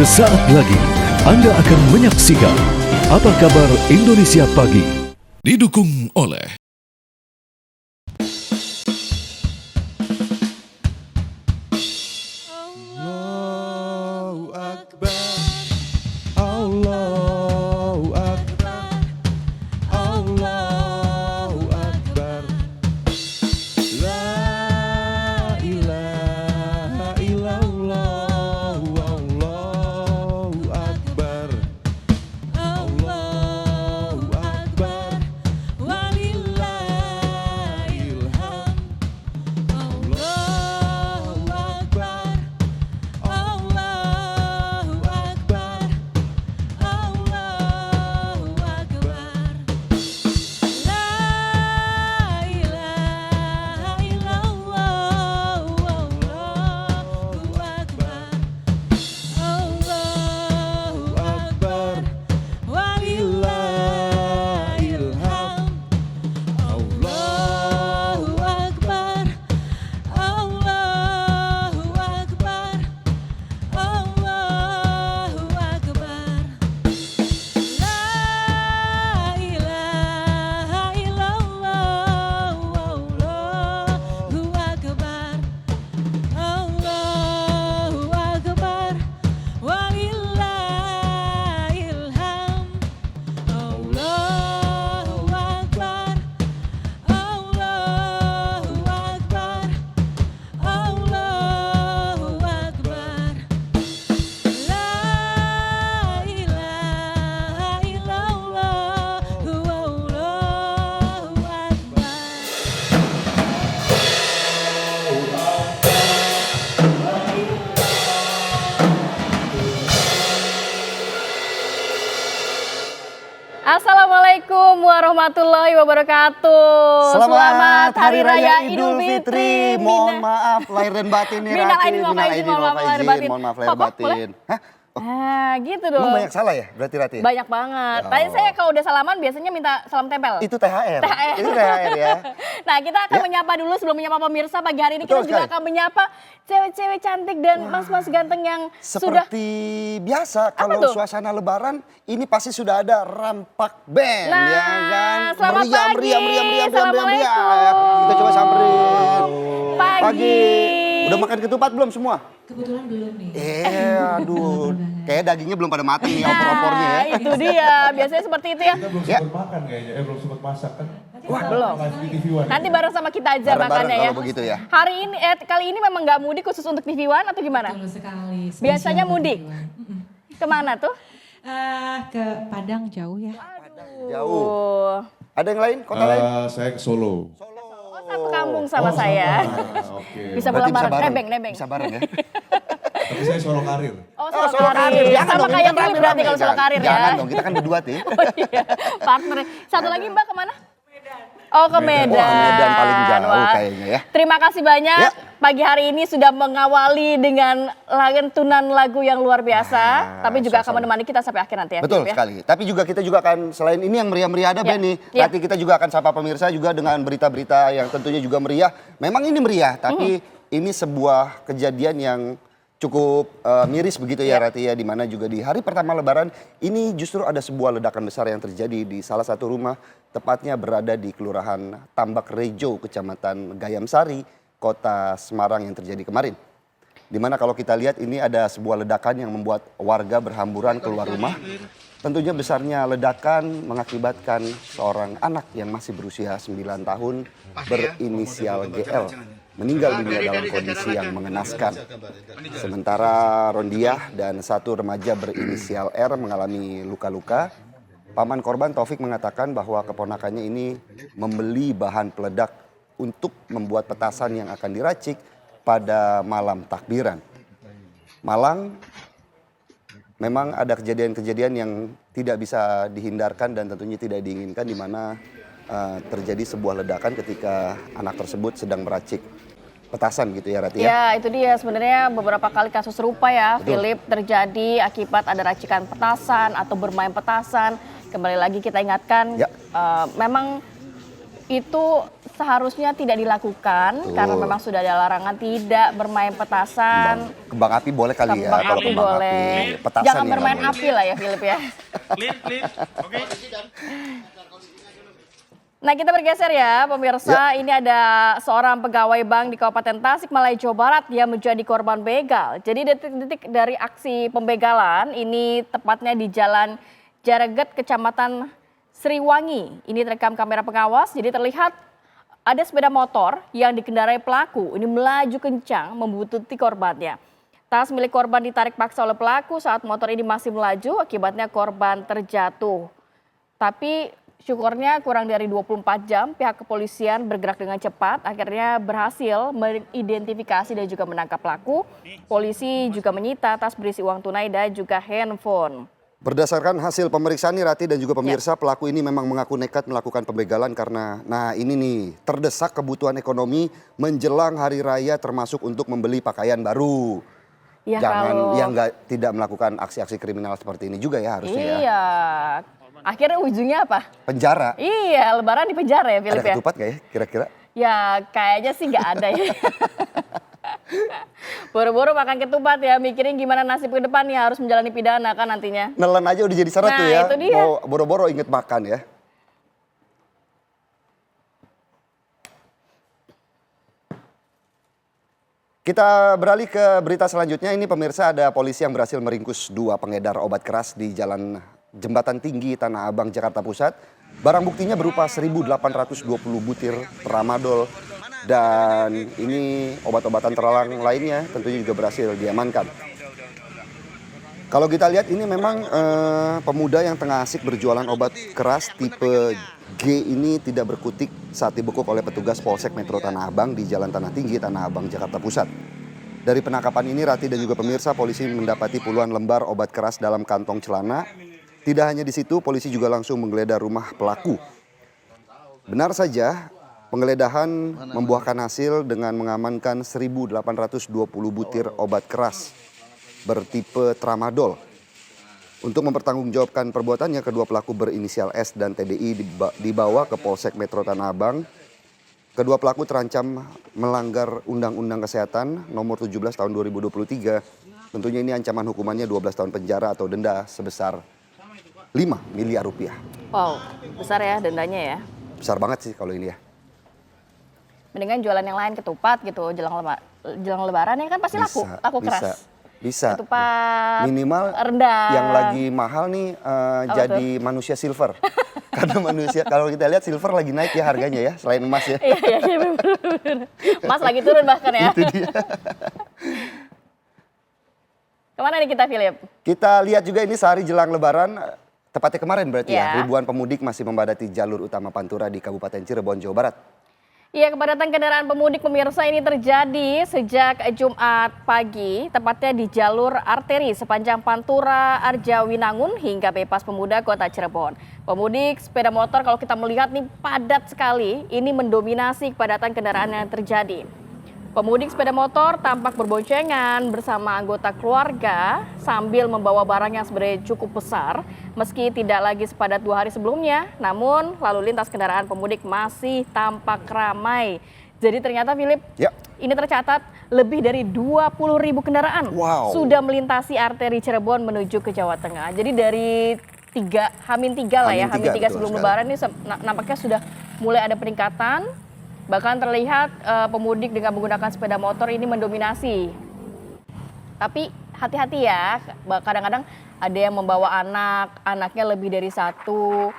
Sesaat lagi Anda akan menyaksikan Apa Kabar Indonesia Pagi. Didukung oleh Allahu Akbar, Allahu Akbar, Allahu Akbar. La ilaha illallah, Allahu Akbar, Allahu Akbar, walillahil hamd. Allahu Akbar, Allahu Akbar, Allahu Akbar. La ilaha illallah, Allahu Akbar, Allahu Akbar, walillahil hamd. Allahu Akbar, Allahu Akbar, Allahu Akbar. La ilaha illallah, Allahu Akbar, Allahu Akbar, walillahil hamd. Allahu Akbar, Allahu Akbar, Allahu Akbar. La ilaha illallah, Allahu Akbar. Assalamualaikum warahmatullahi wabarakatuh. Selamat Hari Raya Idul Fitri. Mohon maaf lahir dan batin nih Minal Rati. aidin wal faizin, mohon maaf lahir batin. Mohon maaf lahir Papa, batin. Hah? Nah, gitu dong. Emang banyak salah ya berarti Rati? Banyak banget. Oh. Tadi saya kalau udah salaman biasanya minta salam tempel. Itu THR. THR. Itu THR ya. Nah, kita akan Ya. menyapa dulu sebelum menyapa pemirsa pagi hari ini. Betul Kita juga sekali. akan menyapa cewek-cewek cantik dan mas-mas ganteng yang sudah Seperti biasa kalau tuh? suasana lebaran ini pasti sudah ada rampak band Nah, ya kan. selamat pagi. Assalamualaikum. Kita coba samperin. Pagi. Udah makan ketupat belum semua? Kebetulan belum nih. Aduh, kayak dagingnya belum pada matang nih opor-opornya ya. Nah, itu dia. Biasanya seperti itu ya. Kita belum Ya. sempat makan kayaknya, belum sempat masak kan. Wah, belum. Live di TV One. Nanti bareng sama kita aja Bareng-bareng makannya ya. kalau begitu ya. Hari ini, kali ini memang nggak mudik khusus untuk TV One atau gimana? Betul sekali. spesial Biasanya untuk mudik? Iwan. Kemana tuh? Ke Padang jauh ya. Jauh. Ada yang lain? Kota lain? Saya ke Solo. Oh, satu kampung sama saya. Oke. Bisa Berarti pulang bareng. Nebeng. Bisa bareng ya. Tapi saya Solo karir. Oh, Solo Solo karir. karir. Jangan Sama dong, ini kayak kan Fluid rame-rame. berarti kalau Solo karir ya. Jangan dong, kita kan berdua tuh. Oh iya, partner. Satu lagi Mbak kemana? Oh, ke Medan. Wah, Medan paling jauh Wah. kayaknya ya. Terima kasih banyak. Ya. Pagi hari ini sudah mengawali dengan lantunan lagu yang luar biasa. Nah, tapi juga akan suasana. menemani kita sampai akhir nanti ya. Betul Philip, ya. sekali. Tapi juga kita juga akan selain ini yang meriah-meriah ada Ya, Ben nih. ya. Nanti kita juga akan sapa pemirsa juga dengan berita-berita yang tentunya juga meriah. Memang ini meriah, tapi ini sebuah kejadian yang cukup miris begitu ya Rati ya, di mana juga di hari pertama Lebaran ini justru ada sebuah ledakan besar yang terjadi di salah satu rumah, tepatnya berada di Kelurahan Tambak Rejo, Kecamatan Gayamsari, Kota Semarang yang terjadi kemarin. Dimana kalau kita lihat ini ada sebuah ledakan yang membuat warga berhamburan keluar rumah. Tentunya besarnya ledakan mengakibatkan seorang anak yang masih berusia 9 tahun berinisial GL meninggal dunia dalam kondisi yang mengenaskan. Sementara Rondiah dan satu remaja berinisial R mengalami luka-luka. Paman korban Taufik mengatakan bahwa keponakannya ini membeli bahan peledak untuk membuat petasan yang akan diracik pada malam takbiran. Malang memang ada kejadian-kejadian yang tidak bisa dihindarkan dan tentunya tidak diinginkan, di mana terjadi sebuah ledakan ketika anak tersebut sedang meracik petasan gitu ya Rati ya. Ya, itu dia sebenarnya beberapa kali kasus serupa ya, Philip, terjadi akibat ada racikan petasan atau bermain petasan. Kembali lagi kita ingatkan, Ya. memang itu seharusnya tidak dilakukan Betul. karena memang sudah ada larangan tidak bermain petasan. Kembang api boleh kali ya, Kembang kalau api kembang boleh. api. Petasan Jangan yang bermain nggak boleh. api lah ya Philip ya. Nah kita bergeser ya pemirsa, ini ada seorang pegawai bank di Kabupaten Tasikmalaya, Jawa Barat yang menjadi korban begal. Jadi detik-detik dari aksi pembegalan ini tepatnya di Jalan Jareget, Kecamatan Sriwangi. Ini terekam kamera pengawas, jadi terlihat ada sepeda motor yang dikendarai pelaku. Ini melaju kencang membuntuti korbannya. Tas milik korban ditarik paksa oleh pelaku saat motor ini masih melaju, akibatnya korban terjatuh. Tapi syukurnya kurang dari 24 jam pihak kepolisian bergerak dengan cepat, akhirnya berhasil mengidentifikasi dan juga menangkap pelaku. Polisi juga menyita tas berisi uang tunai dan juga handphone. Berdasarkan hasil pemeriksaan nih Rati dan juga pemirsa, pelaku ini memang mengaku nekat melakukan pembegalan karena, nah ini nih, terdesak kebutuhan ekonomi menjelang hari raya termasuk untuk membeli pakaian baru. Ya, Jangan kalau... yang tidak melakukan aksi-aksi kriminal seperti ini juga ya harusnya ya. Iya, akhirnya ujungnya apa? Penjara. Iya, lebaran di penjara ya Philip Ada ya? ketupat gak ya kira-kira? Ya kayaknya sih nggak ada ya. Boro-boro makan ketupat ya, mikirin gimana nasib ke depannya, harus menjalani pidana kan nantinya. Nelen aja udah jadi syarat Nah, tuh ya. itu dia. Mau boro-boro inget makan ya. Kita beralih ke berita selanjutnya. Ini pemirsa, ada polisi yang berhasil meringkus 2 pengedar obat keras di Jalan Jembatan Tinggi Tanah Abang, Jakarta Pusat. Barang buktinya berupa 1.820 butir tramadol dan ini obat-obatan terlarang lainnya tentunya juga berhasil diamankan. Kalau kita lihat ini memang pemuda yang tengah asik berjualan obat keras tipe G ini tidak berkutik saat dibekuk oleh petugas Polsek Metro Tanah Abang di Jalan Tanah Tinggi Tanah Abang, Jakarta Pusat. Dari penangkapan ini Rati dan juga pemirsa, polisi mendapati puluhan lembar obat keras dalam kantong celana. Tidak hanya di situ, polisi juga langsung menggeledah rumah pelaku. Benar saja, penggeledahan membuahkan hasil dengan mengamankan 1.820 butir obat keras bertipe tramadol. Untuk mempertanggungjawabkan perbuatannya, kedua pelaku berinisial S dan TDI dibawa ke Polsek Metro Tanah Abang. Kedua pelaku terancam melanggar Undang-Undang Kesehatan nomor 17 tahun 2023. Tentunya ini ancaman hukumannya 12 tahun penjara atau denda sebesar 5 miliar rupiah. Wow, besar ya dendanya ya. Besar banget sih kalau ini ya. Mendingan jualan yang lain, ketupat gitu jelang lebaran ya kan pasti laku keras. Bisa. Ketupat minimal rendang. Yang lagi mahal nih jadi manusia silver. Karena manusia, kalau kita lihat silver lagi naik ya harganya ya, selain emas ya. Iya bener. Mas lagi turun bahkan ya. Itu dia. Kemana nih kita Philip? Kita lihat juga ini sehari jelang lebaran, tepatnya kemarin berarti Ya. ya, ribuan pemudik masih membadati jalur utama Pantura di Kabupaten Cirebon, Jawa Barat. Iya, kepadatan kendaraan pemudik pemirsa ini terjadi sejak Jumat pagi, tepatnya di jalur arteri sepanjang Pantura, Arjawinangun hingga Bypass Pemuda Kota Cirebon. Pemudik sepeda motor kalau kita melihat nih padat sekali, ini mendominasi kepadatan kendaraan yang terjadi. Pemudik sepeda motor tampak berboncengan bersama anggota keluarga sambil membawa barang yang sebenarnya cukup besar. Meski tidak lagi sepadat 2 hari sebelumnya, namun lalu lintas kendaraan pemudik masih tampak ramai. Jadi ternyata Philip, Ya. ini tercatat lebih dari 20.000 kendaraan Wow. sudah melintasi arteri Cirebon menuju ke Jawa Tengah. Jadi dari H-3 lah ya, H-3 H-3 betul sebelum sekali. lebaran ini nampaknya sudah mulai ada peningkatan. Bahkan terlihat pemudik dengan menggunakan sepeda motor ini mendominasi. Tapi hati-hati ya, kadang-kadang ada yang membawa anaknya lebih dari 1,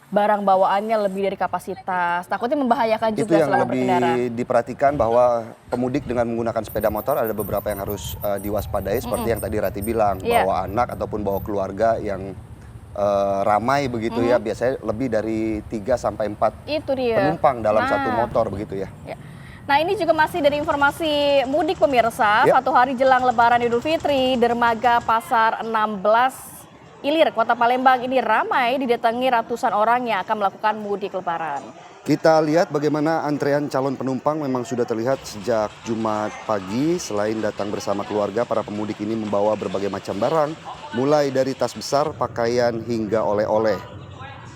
barang bawaannya lebih dari kapasitas. Takutnya membahayakan Itu juga yang selama lebih berkendara. diperhatikan bahwa pemudik dengan menggunakan sepeda motor ada beberapa yang harus diwaspadai seperti yang tadi Rati bilang, Iya. bawa anak ataupun bawa keluarga yang ramai begitu ya, biasanya lebih dari 3 sampai 4 Itu dia. penumpang dalam Nah. satu motor begitu ya. Ya. Nah ini juga masih dari informasi mudik pemirsa, Ya. 1 hari jelang Lebaran Idul Fitri, dermaga Pasar 16 Ilir, Kota Palembang ini ramai didatangi ratusan orang yang akan melakukan mudik Lebaran. Kita lihat bagaimana antrean calon penumpang memang sudah terlihat sejak Jumat pagi. Selain datang bersama keluarga, para pemudik ini membawa berbagai macam barang, mulai dari tas besar, pakaian hingga oleh-oleh.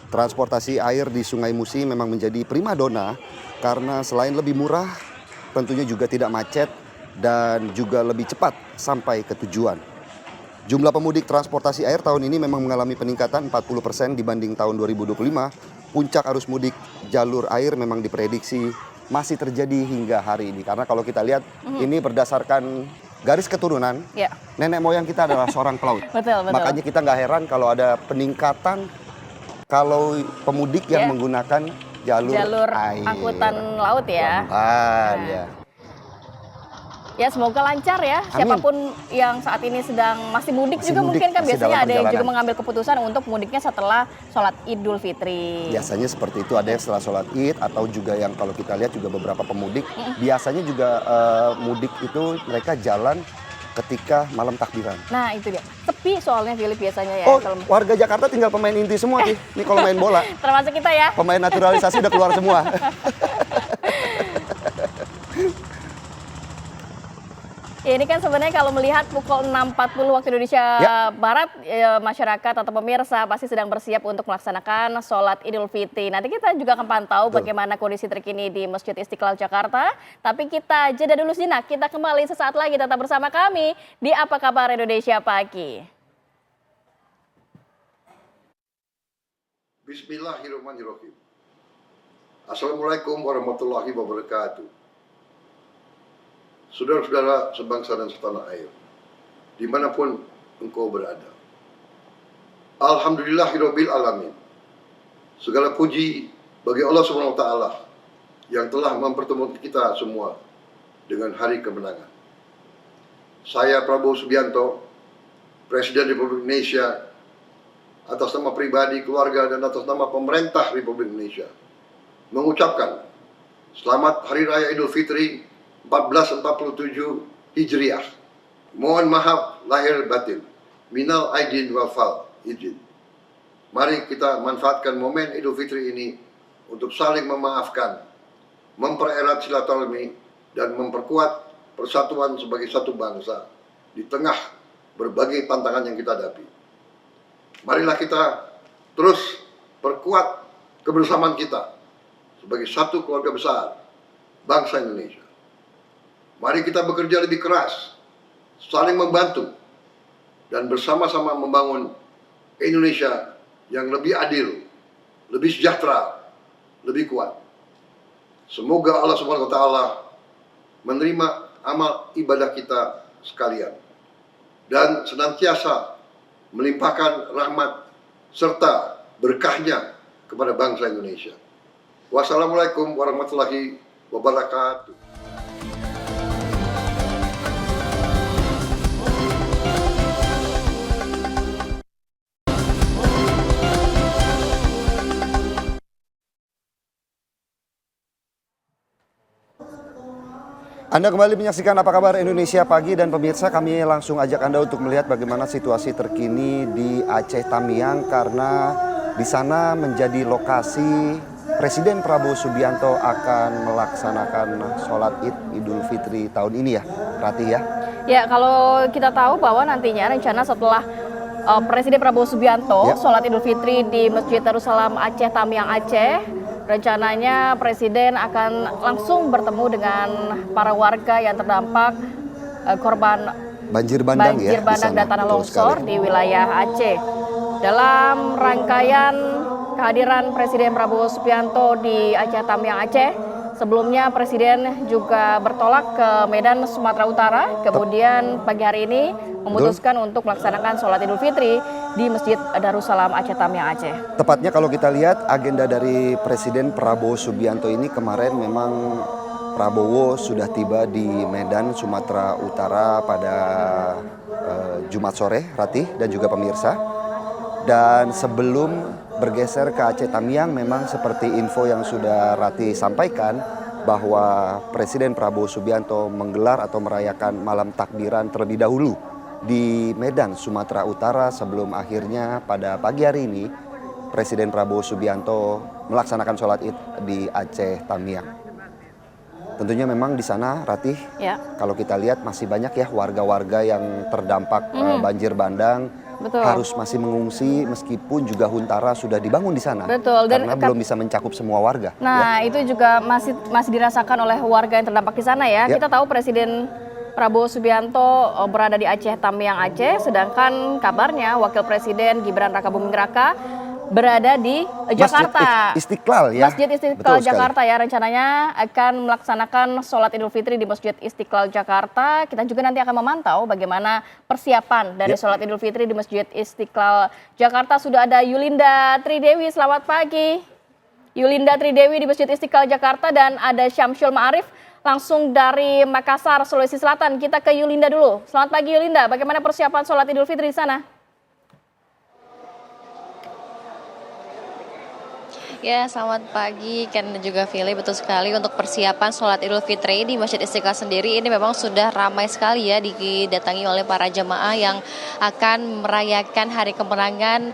Transportasi air di Sungai Musi memang menjadi primadona karena selain lebih murah, tentunya juga tidak macet dan juga lebih cepat sampai ke tujuan. Jumlah pemudik transportasi air tahun ini memang mengalami peningkatan 40% dibanding tahun 2025. Puncak arus mudik jalur air memang diprediksi masih terjadi hingga hari ini. Karena kalau kita lihat ini berdasarkan garis keturunan, nenek moyang kita adalah seorang pelaut. Betul. Makanya kita nggak heran kalau ada peningkatan kalau pemudik yang menggunakan jalur air. Angkutan laut ya. Ya. Ya semoga lancar ya. Amin. Siapapun yang saat ini sedang masih mudik juga mudik, mungkin kan masih biasanya dalam ada yang juga perjalanan. mengambil keputusan untuk mudiknya setelah sholat Idul Fitri. Biasanya seperti itu, ada yang setelah sholat Id atau juga yang kalau kita lihat juga beberapa pemudik biasanya juga mudik itu mereka jalan ketika malam takbiran. Nah itu dia. Sepi soalnya Philip biasanya ya. Oh, Kalau... warga Jakarta tinggal pemain inti semua nih. Ini kalau main bola. Termasuk kita ya. Pemain naturalisasi udah keluar semua. Ya, ini kan sebenarnya kalau melihat pukul 6.40 waktu Indonesia Barat, masyarakat atau pemirsa pasti sedang bersiap untuk melaksanakan sholat Idul Fitri. Nanti kita juga akan pantau bagaimana kondisi terkini di Masjid Istiqlal Jakarta. Tapi kita jeda dulu sejenak, kita kembali sesaat lagi tetap bersama kami di Apa Kabar Indonesia Pagi. Bismillahirrahmanirrahim. Assalamualaikum warahmatullahi wabarakatuh. Saudara-saudara sebangsa dan setanah air, dimanapun engkau berada. Alhamdulillahirabbil alamin. Segala puji bagi Allah Subhanahu wa taala yang telah mempertemukan kita semua dengan hari kemenangan. Saya Prabowo Subianto, Presiden Republik Indonesia, atas nama pribadi, keluarga, dan atas nama pemerintah Republik Indonesia, mengucapkan selamat Hari Raya Idul Fitri 1447 Hijriah. Mohon maaf lahir batin. Minal aidin wal fal izin. Mari kita manfaatkan momen Idul Fitri ini untuk saling memaafkan, mempererat silaturahmi, dan memperkuat persatuan sebagai satu bangsa di tengah berbagai tantangan yang kita hadapi. Marilah kita terus perkuat kebersamaan kita sebagai satu keluarga besar bangsa Indonesia. Mari kita bekerja lebih keras, saling membantu, dan bersama-sama membangun Indonesia yang lebih adil, lebih sejahtera, lebih kuat. Semoga Allah Subhanahu wa taala menerima amal ibadah kita sekalian dan senantiasa melimpahkan rahmat serta berkahnya kepada bangsa Indonesia. Wassalamualaikum warahmatullahi wabarakatuh. Anda kembali menyaksikan Apa Kabar Indonesia Pagi, dan pemirsa, kami langsung ajak Anda untuk melihat bagaimana situasi terkini di Aceh Tamiang, karena di sana menjadi lokasi Presiden Prabowo Subianto akan melaksanakan sholat Id Idul Fitri tahun ini ya, Rati ya. Ya, kalau kita tahu bahwa nantinya rencana setelah Presiden Prabowo Subianto sholat Idul Fitri di Masjid Darussalam Aceh Tamiang Aceh, rencananya Presiden akan langsung bertemu dengan para warga yang terdampak korban banjir bandang dan tanah longsor di wilayah Aceh. Dalam rangkaian kehadiran Presiden Prabowo Subianto di Aceh Tamiang Aceh, sebelumnya Presiden juga bertolak ke Medan, Sumatera Utara. Kemudian pagi hari ini memutuskan untuk melaksanakan sholat Idul Fitri di Masjid Darussalam Aceh Tamiang Aceh. Tepatnya kalau kita lihat agenda dari Presiden Prabowo Subianto ini, kemarin memang Prabowo sudah tiba di Medan, Sumatera Utara pada Jumat sore, Ratih dan juga pemirsa. Dan sebelum bergeser ke Aceh Tamiang, memang seperti info yang sudah Ratih sampaikan, bahwa Presiden Prabowo Subianto menggelar atau merayakan malam takbiran terlebih dahulu di Medan, Sumatera Utara, sebelum akhirnya pada pagi hari ini Presiden Prabowo Subianto melaksanakan sholat Id di Aceh Tamiang. Tentunya memang di sana, Ratih, kalau kita lihat masih banyak ya warga-warga yang terdampak banjir bandang, Betul. harus masih mengungsi meskipun juga huntara sudah dibangun di sana. Betul, dan karena belum bisa mencakup semua warga. Nah, itu juga masih dirasakan oleh warga yang terdampak di sana ya. Ya. Kita tahu Presiden Prabowo Subianto berada di Aceh Tamiang, Aceh, sedangkan kabarnya Wakil Presiden Gibran Rakabuming Raka berada di Jakarta. Masjid Istiqlal ya. Masjid Istiqlal Betul sekali. Jakarta ya, rencananya akan melaksanakan sholat Idul Fitri di Masjid Istiqlal Jakarta. Kita juga nanti akan memantau bagaimana persiapan dari sholat Idul Fitri di Masjid Istiqlal Jakarta. Sudah ada Yulinda Tridewi, selamat pagi. Yulinda Tridewi di Masjid Istiqlal Jakarta, dan ada Syamsul Ma'arif langsung dari Makassar, Sulawesi Selatan. Kita ke Yulinda dulu. Selamat pagi Yulinda, bagaimana persiapan sholat Idul Fitri di sana? Ya, selamat pagi Ken dan juga Fili. Betul sekali, untuk persiapan sholat Idul Fitri di Masjid Istiqlal sendiri ini memang sudah ramai sekali ya didatangi oleh para jemaah yang akan merayakan hari kemenangan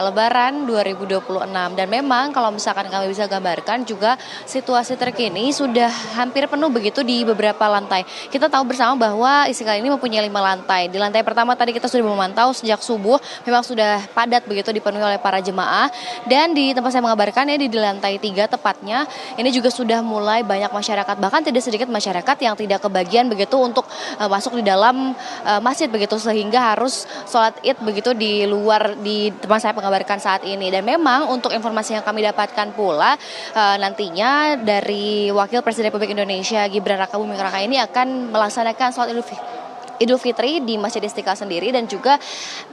Lebaran 2026. Dan memang kalau misalkan kami bisa gambarkan juga situasi terkini sudah hampir penuh begitu di beberapa lantai. Kita tahu bersama bahwa Istiqlal ini mempunyai 5 lantai. Di lantai pertama tadi kita sudah memantau sejak subuh memang sudah padat begitu dipenuhi oleh para jemaah. Dan di tempat saya mengabarkan di lantai 3 tepatnya ini juga sudah mulai banyak masyarakat, bahkan tidak sedikit masyarakat yang tidak kebagian begitu untuk masuk di dalam masjid begitu, sehingga harus sholat id begitu di luar di tempat saya mengabarkan saat ini. Dan memang untuk informasi yang kami dapatkan pula nantinya dari Wakil Presiden Republik Indonesia Gibran Rakabuming Raka ini akan melaksanakan sholat Idul Fitri di Masjid Istiqlal sendiri, dan juga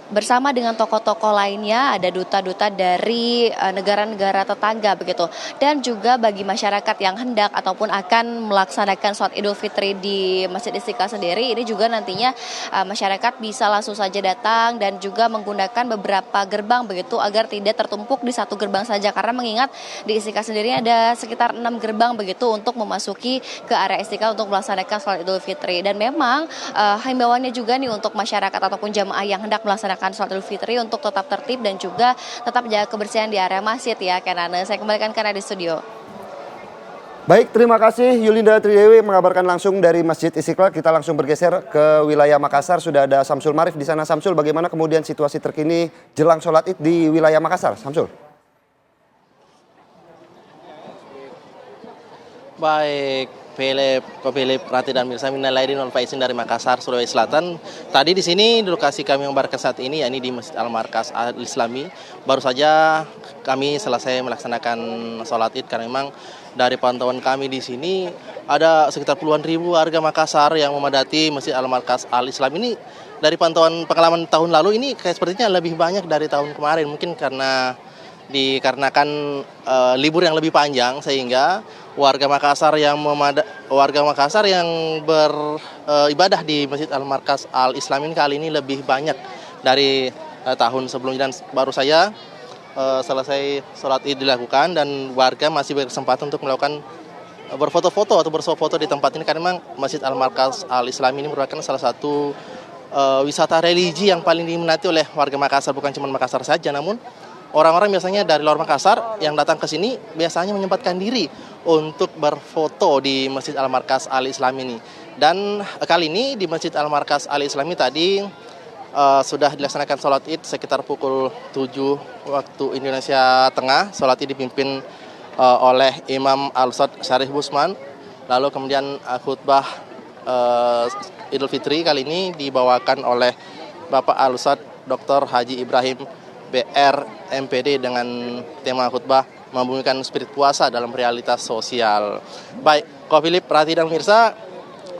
bersama dengan tokoh-tokoh lainnya, ada duta-duta dari negara-negara tetangga begitu. Dan juga bagi masyarakat yang hendak ataupun akan melaksanakan sholat Idul Fitri di Masjid Istiqlal sendiri, ini juga nantinya masyarakat bisa langsung saja datang dan juga menggunakan beberapa gerbang begitu agar tidak tertumpuk di satu gerbang saja, karena mengingat di Istiqlal sendiri ada sekitar 6 gerbang begitu untuk memasuki ke area Istiqlal untuk melaksanakan sholat Idul Fitri. Dan memang himbauannya juga nih untuk masyarakat ataupun jamaah yang hendak melaksanakan sholat Idul Fitri untuk tetap tertib dan juga tetap jaga kebersihan di area masjid ya, Kenana. Saya kembalikan ke di studio. Baik, terima kasih Yulinda Tridewi mengabarkan langsung dari Masjid Istiqlal. Kita langsung bergeser ke wilayah Makassar. Sudah ada Syamsul Ma'arif di sana. Syamsul, bagaimana kemudian situasi terkini jelang sholat Id di wilayah Makassar? Syamsul. Baik, Philip, Rati dan Mirsa, minal aidin wal faizin dari Makassar, Sulawesi Selatan. Tadi di sini di lokasi kami mengabarkan saat ini, yakni di Masjid Al-Markas Al-Islami. Baru saja kami selesai melaksanakan sholat Id, karena memang dari pantauan kami di sini ada sekitar puluhan ribu warga Makassar yang memadati Masjid Al-Markas Al-Islam ini. Dari pantauan pengalaman tahun lalu ini kayak sepertinya lebih banyak dari tahun kemarin, mungkin karena dikarenakan libur yang lebih panjang, sehingga warga Makassar yang beribadah di Masjid Al-Markas Al-Islam ini kali ini lebih banyak dari tahun sebelumnya. Dan baru saja selesai sholat Id dilakukan, dan warga masih berkesempatan untuk melakukan berfoto-foto atau bersuah foto di tempat ini, karena memang Masjid Al-Markas Al-Islam ini merupakan salah satu wisata religi yang paling diminati oleh warga Makassar. Bukan cuma Makassar saja, namun orang-orang biasanya dari luar Makassar yang datang ke sini biasanya menyempatkan diri untuk berfoto di Masjid Al-Markas Al-Islam ini. Dan kali ini di Masjid Al-Markas Al-Islam ini tadi sudah dilaksanakan sholat Id sekitar pukul 7 waktu Indonesia Tengah. Sholat Id dipimpin oleh Imam Al-Ustadz Syarif Busman. Lalu kemudian khutbah Idul Fitri kali ini dibawakan oleh Bapak Al-Ustadz Dr. Haji Ibrahim BR MPD dengan tema khutbah membumikan spirit puasa dalam realitas sosial. Baik, Ko Philip, Rati dan Mirsa,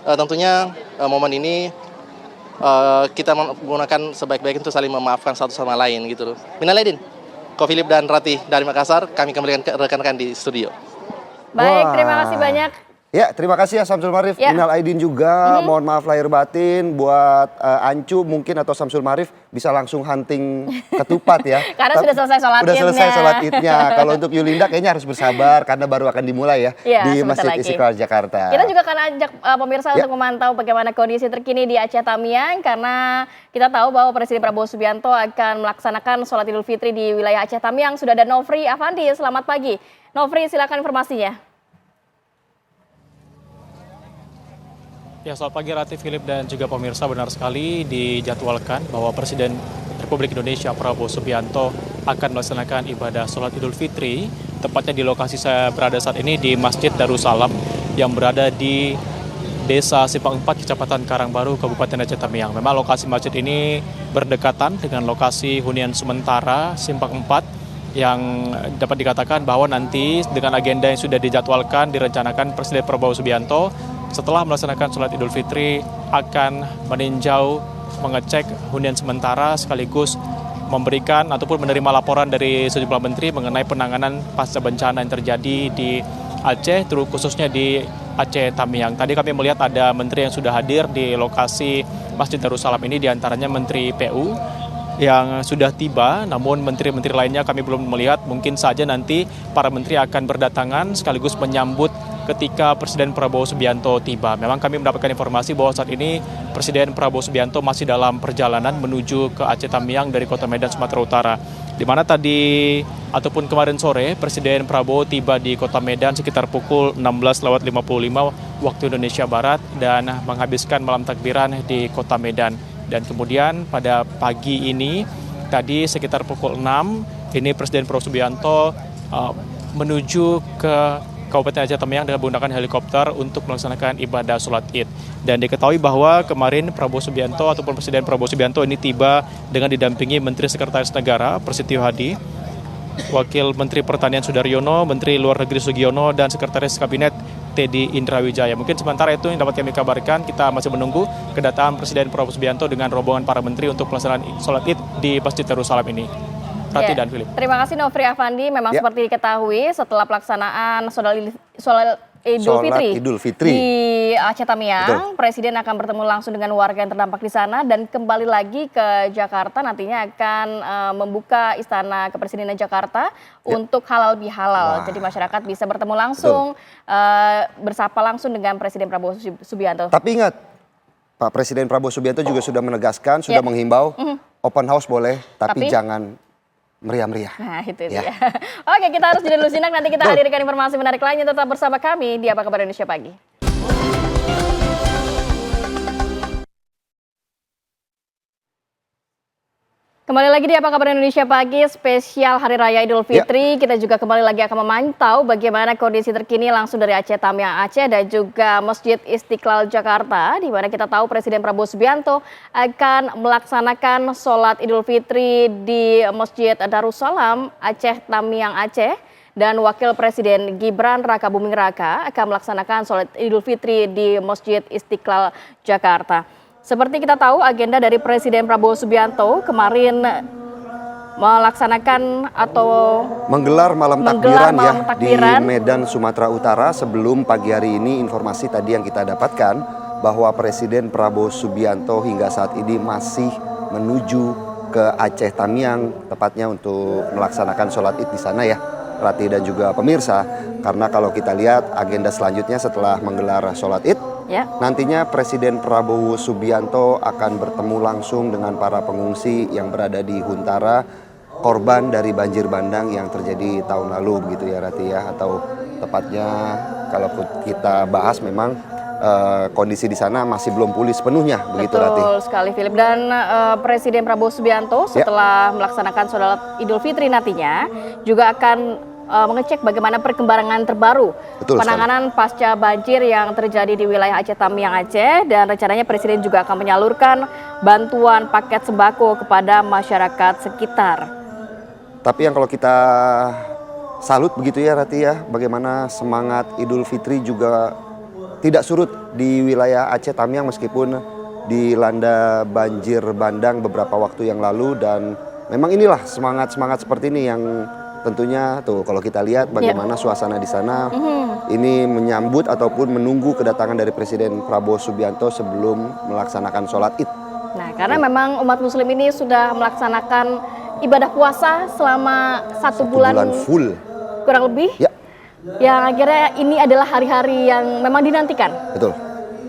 tentunya momen ini kita menggunakan sebaik-baik untuk saling memaafkan satu sama lain gitu. Minal aidin, Ko Philip dan Rati dari Makassar, kami kembalikan ke rekan-rekan di studio. Baik, Wah. terima kasih banyak. Ya, terima kasih ya Syamsul Ma'arif. Ya. Minal aidin juga, mohon maaf lahir batin buat Ancu mungkin atau Syamsul Ma'arif bisa langsung hunting ketupat ya. Karena sudah selesai sholat Udah Idnya. selesai sholat Idnya. Kalau untuk Yulinda kayaknya harus bersabar karena baru akan dimulai ya Iya, di sebentar Masjid lagi. Istiqlal Jakarta. Kita juga akan ajak pemirsa Ya. untuk memantau bagaimana kondisi terkini di Aceh Tamiang, karena kita tahu bahwa Presiden Prabowo Subianto akan melaksanakan sholat Idul Fitri di wilayah Aceh Tamiang. Sudah ada Nofri Afandi, selamat pagi. Nofri, silakan informasinya. Ya, selamat pagi Rati, Philip dan juga pemirsa. Benar sekali dijadwalkan bahwa Presiden Republik Indonesia Prabowo Subianto akan melaksanakan ibadah sholat Idul Fitri, tepatnya di lokasi saya berada saat ini di Masjid Darussalam yang berada di Desa Simpang 4, Kecamatan Karangbaru, Kabupaten Aceh Tamiang. Memang lokasi masjid ini berdekatan dengan lokasi hunian sementara Simpang 4 yang dapat dikatakan bahwa nanti dengan agenda yang sudah dijadwalkan, direncanakan Presiden Prabowo Subianto setelah melaksanakan sholat Idul Fitri akan meninjau, mengecek hunian sementara sekaligus memberikan ataupun menerima laporan dari sejumlah menteri mengenai penanganan pasca bencana yang terjadi di Aceh, khususnya di Aceh Tamiang. Tadi kami melihat ada menteri yang sudah hadir di lokasi Masjid Darussalam ini, diantaranya Menteri PU yang sudah tiba, namun menteri-menteri lainnya kami belum melihat. Mungkin saja nanti para menteri akan berdatangan sekaligus menyambut ketika Presiden Prabowo Subianto tiba. Memang kami mendapatkan informasi bahwa saat ini Presiden Prabowo Subianto masih dalam perjalanan menuju ke Aceh Tamiang dari Kota Medan, Sumatera Utara. Di mana tadi ataupun kemarin sore Presiden Prabowo tiba di Kota Medan sekitar pukul 16.55 waktu Indonesia Barat dan menghabiskan malam takbiran di Kota Medan. Dan kemudian pada pagi ini tadi sekitar pukul 6 ini Presiden Prabowo Subianto menuju ke Kabupaten Aceh Tamiang dengan menggunakan helikopter untuk melaksanakan ibadah sholat Id. Dan diketahui bahwa kemarin Prabowo Subianto ataupun Presiden Prabowo Subianto ini tiba dengan didampingi Menteri Sekretaris Negara Prasetyo Hadi, Wakil Menteri Pertanian Sudaryono, Menteri Luar Negeri Sugiono, dan Sekretaris Kabinet Teddy Indrawijaya. Mungkin sementara itu yang dapat kami kabarkan. Kita masih menunggu kedatangan Presiden Prabowo Subianto dengan rombongan para menteri untuk pelaksanaan sholat Id di Masjid Darussalam ini. Rati dan Philip. Terima kasih Nofri Afandi. Memang seperti diketahui setelah pelaksanaan sholat Idul Fitri di Aceh Tamiang, Presiden akan bertemu langsung dengan warga yang terdampak di sana dan kembali lagi ke Jakarta. Nantinya akan membuka Istana Kepresidenan Jakarta untuk halal bihalal. Jadi masyarakat bisa bertemu langsung, bersapa langsung dengan Presiden Prabowo Subianto. Tapi ingat, Pak Presiden Prabowo Subianto juga sudah menegaskan, sudah menghimbau open house boleh, tapi jangan meriah-meriah. Nah itu dia. Oke, kita harus jeda dulu sinak. Nanti kita hadirkan informasi menarik lainnya. Tetap bersama kami di Apa Kabar Indonesia Pagi. Kembali lagi di Apa Kabar Indonesia Pagi, spesial Hari Raya Idul Fitri. Kita juga kembali lagi akan memantau bagaimana kondisi terkini langsung dari Aceh Tamiang Aceh dan juga Masjid Istiqlal Jakarta, di mana kita tahu Presiden Prabowo Subianto akan melaksanakan sholat Idul Fitri di Masjid Darussalam Aceh Tamiang Aceh, dan Wakil Presiden Gibran Rakabuming Raka akan melaksanakan sholat Idul Fitri di Masjid Istiqlal Jakarta. Seperti kita tahu, agenda dari Presiden Prabowo Subianto kemarin melaksanakan atau menggelar malam takbiran di Medan, Sumatera Utara. Sebelum pagi hari ini, informasi tadi yang kita dapatkan bahwa Presiden Prabowo Subianto hingga saat ini masih menuju ke Aceh Tamiang, tepatnya untuk melaksanakan sholat Id di sana ya, Rati dan juga pemirsa. Karena kalau kita lihat agenda selanjutnya setelah menggelar sholat Id, nantinya Presiden Prabowo Subianto akan bertemu langsung dengan para pengungsi yang berada di Huntara, korban dari banjir bandang yang terjadi tahun lalu begitu ya Rati ya, atau tepatnya kalau kita bahas memang kondisi di sana masih belum pulih sepenuhnya begitu Rati. Betul sekali Philip. Dan Presiden Prabowo Subianto setelah melaksanakan sholat Idul Fitri nantinya juga akan mengecek bagaimana perkembangan terbaru penanganan pasca banjir yang terjadi di wilayah Aceh Tamiang Aceh, dan rencananya Presiden juga akan menyalurkan bantuan paket sembako kepada masyarakat sekitar. Tapi yang kalau kita salut begitu ya Rati ya, bagaimana semangat Idul Fitri juga tidak surut di wilayah Aceh Tamiang meskipun dilanda banjir bandang beberapa waktu yang lalu, dan memang inilah semangat seperti ini yang tentunya tuh kalau kita lihat bagaimana suasana di sana ini menyambut ataupun menunggu kedatangan dari Presiden Prabowo Subianto sebelum melaksanakan sholat Id. Nah, karena memang umat Muslim ini sudah melaksanakan ibadah puasa selama satu bulan full kurang lebih. Yang akhirnya ini adalah hari-hari yang memang dinantikan. Betul.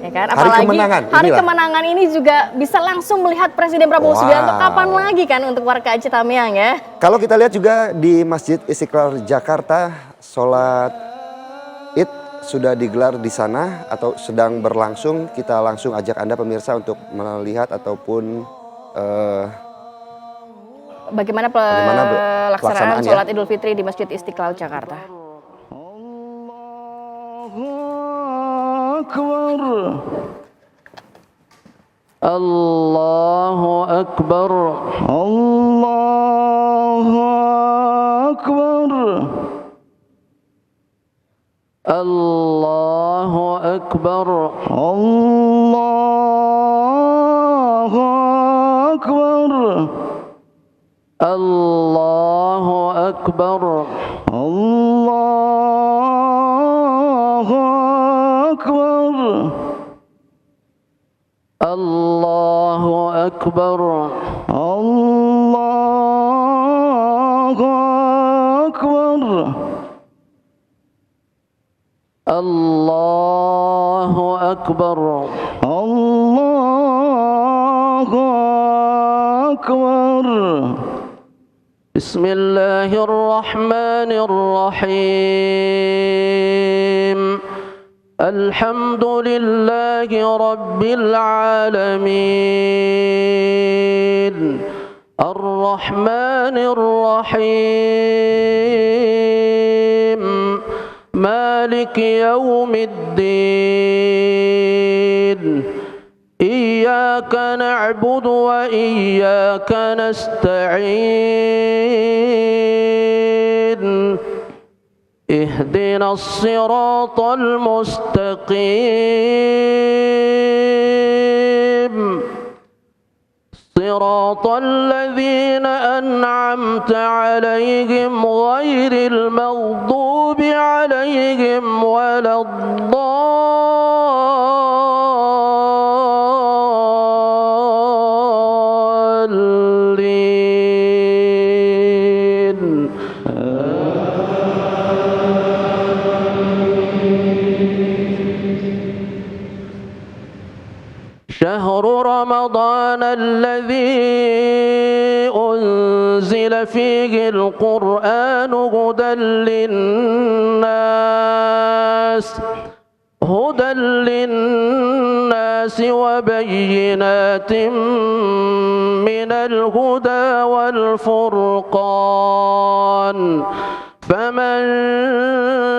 Ya kan? Apalagi hari kemenangan ini juga bisa langsung melihat Presiden Prabowo Subianto kapan lagi kan untuk warga Aceh Tamiang ya. Kalau kita lihat juga di Masjid Istiqlal Jakarta, sholat Id sudah digelar di sana atau sedang berlangsung. Kita langsung ajak Anda pemirsa untuk melihat ataupun bagaimana pelaksanaan pelaksanaan ya? sholat Idul Fitri di Masjid Istiqlal Jakarta. Allahu Akbar. Allahu Akbar. Allahu Akbar. Allahu Akbar. Allahu Akbar. Allahu Akbar. Allahu Akbar. Allahu Akbar. Allahu Akbar. Allahu Akbar. Bismillahirrahmanirrahim. Alhamdulillahi Rabbil Alamin. Ar-Rahmanir Rahim. Maliki Yawmiddin. Iyyaka na'budu wa iyyaka nasta'in. اهدنا الصراط المستقيم صراط الذين أنعمت عليهم غير المغضوب عليهم ولا الضالين. شهر رمضان الذي أنزل فيه القرآن هدى للناس وبينات من الهدى والفرقان فمن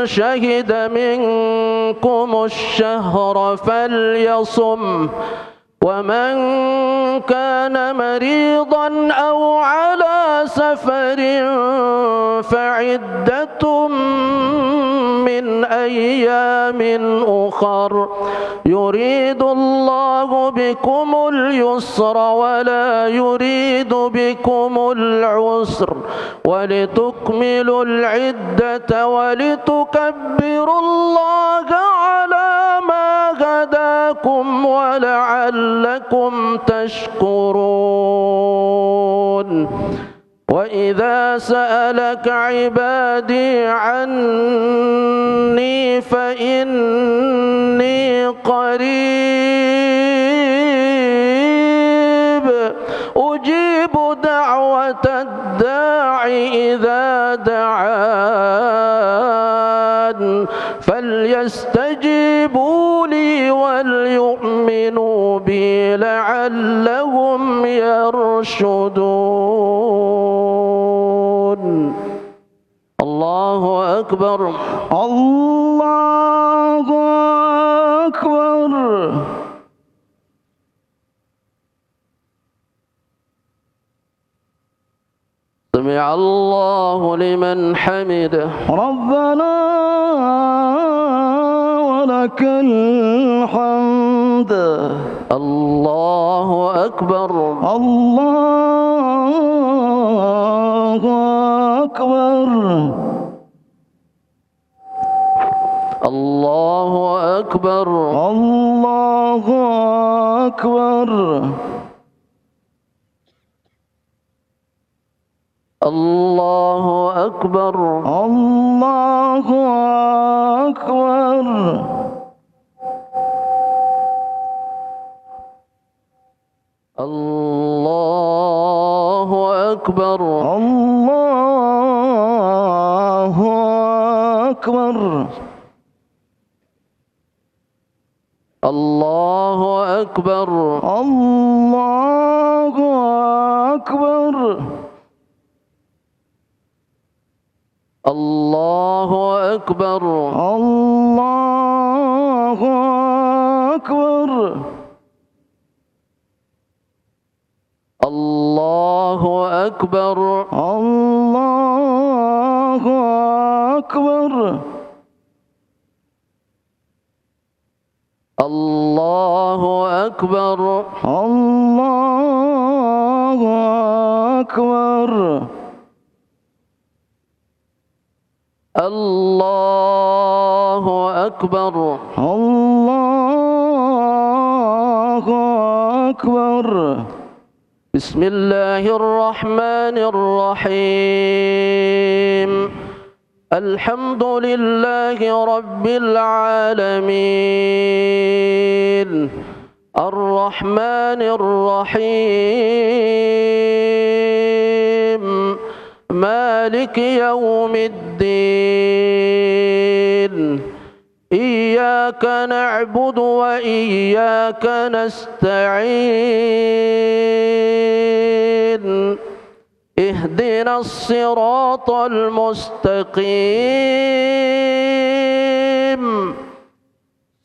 شهد منكم الشهر فليصم ومن كان مريضا أو على سفر فعدة من أيام أخر يريد الله بكم اليسر ولا يريد بكم العسر ولتكملوا العدة ولتكبروا الله على ما هداكم ولعلكم تشكرون. وإذا سألك عبادي عني فإني قريب أجيب دعوة الداع إذا دعان فليستجيبوا لي وليؤمنوا بي لعلهم يرشدون. الله أكبر. الله أكبر. سمع الله لمن حمده. ربنا ولك الحمد. الله أكبر. الله أكبر. الله أكبر. الله أكبر. الله أكبر. الله أكبر. الله أكبر. الله أكبر. الله أكبر. الله أكبر. الله أكبر الله أكبر الله أكبر الله أكبر الله أكبر الله أكبر الله أكبر الله أكبر بسم الله الرحمن الرحيم الحمد لله رب العالمين الرحمن الرحيم مالك يوم الدين إياك نعبد وإياك نستعين اهدنا الصراط المستقيم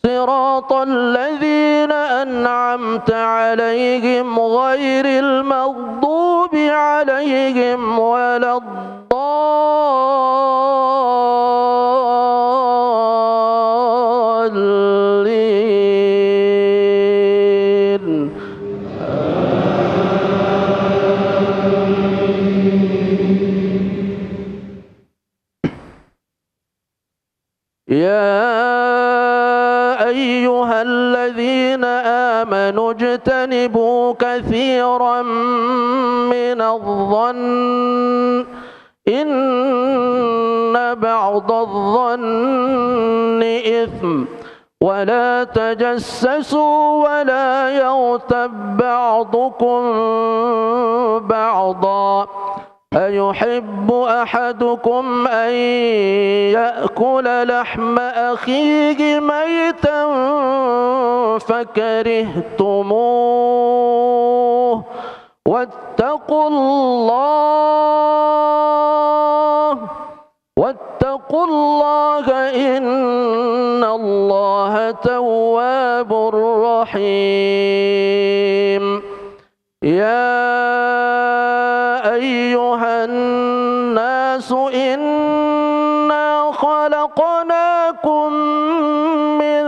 صراط الذين أنعمت عليهم غير المغضوب عليهم ولا الضالين يا أيها الذين آمنوا اجتنبوا كثيرا من الظن إن بعض الظن إثم ولا تجسسوا ولا يغتب بعضكم بعضا أيحب أحدكم أن يأكل لحم أخيه ميتا فكرهتموه واتقوا الله إن الله تواب رحيم يا أيها الناس إنا خلقناكم من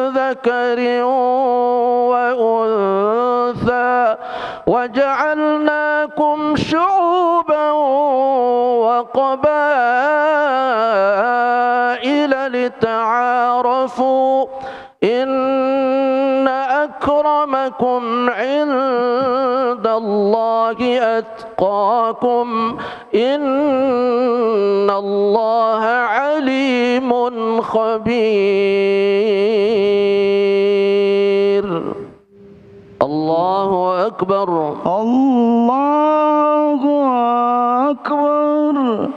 ذكر وأنثى وجعلناكم شعوبا وقبائل لتعارفوا إن أكرمكم عند الله أتقاكم إن الله عليم خبير الله أكبر الله أكبر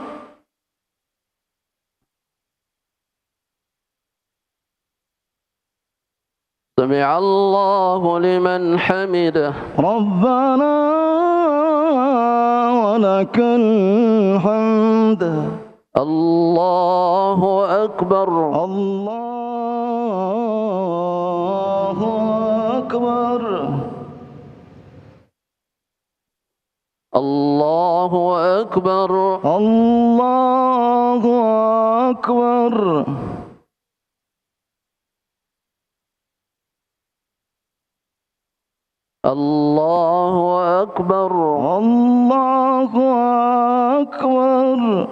سمع الله لمن حمده ربنا ولك الحمد الله أكبر الله أكبر الله أكبر الله أكبر الله أكبر الله أكبر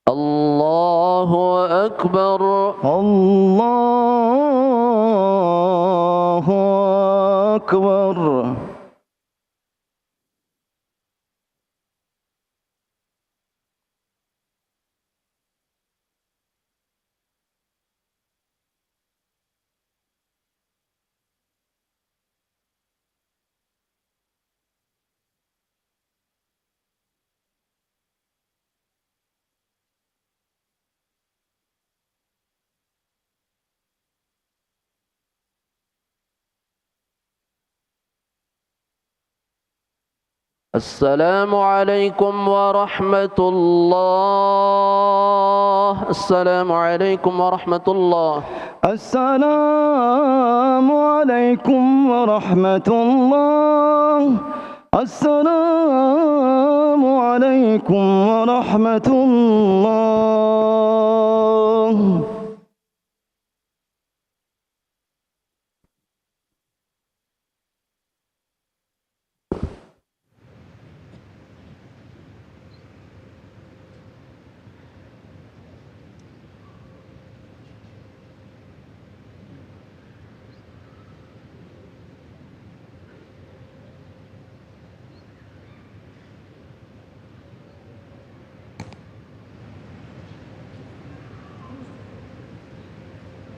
الله أكبر الله أكبر السلام عليكم ورحمة الله. السلام عليكم ورحمة الله. السلام عليكم ورحمة الله. السلام عليكم ورحمة الله.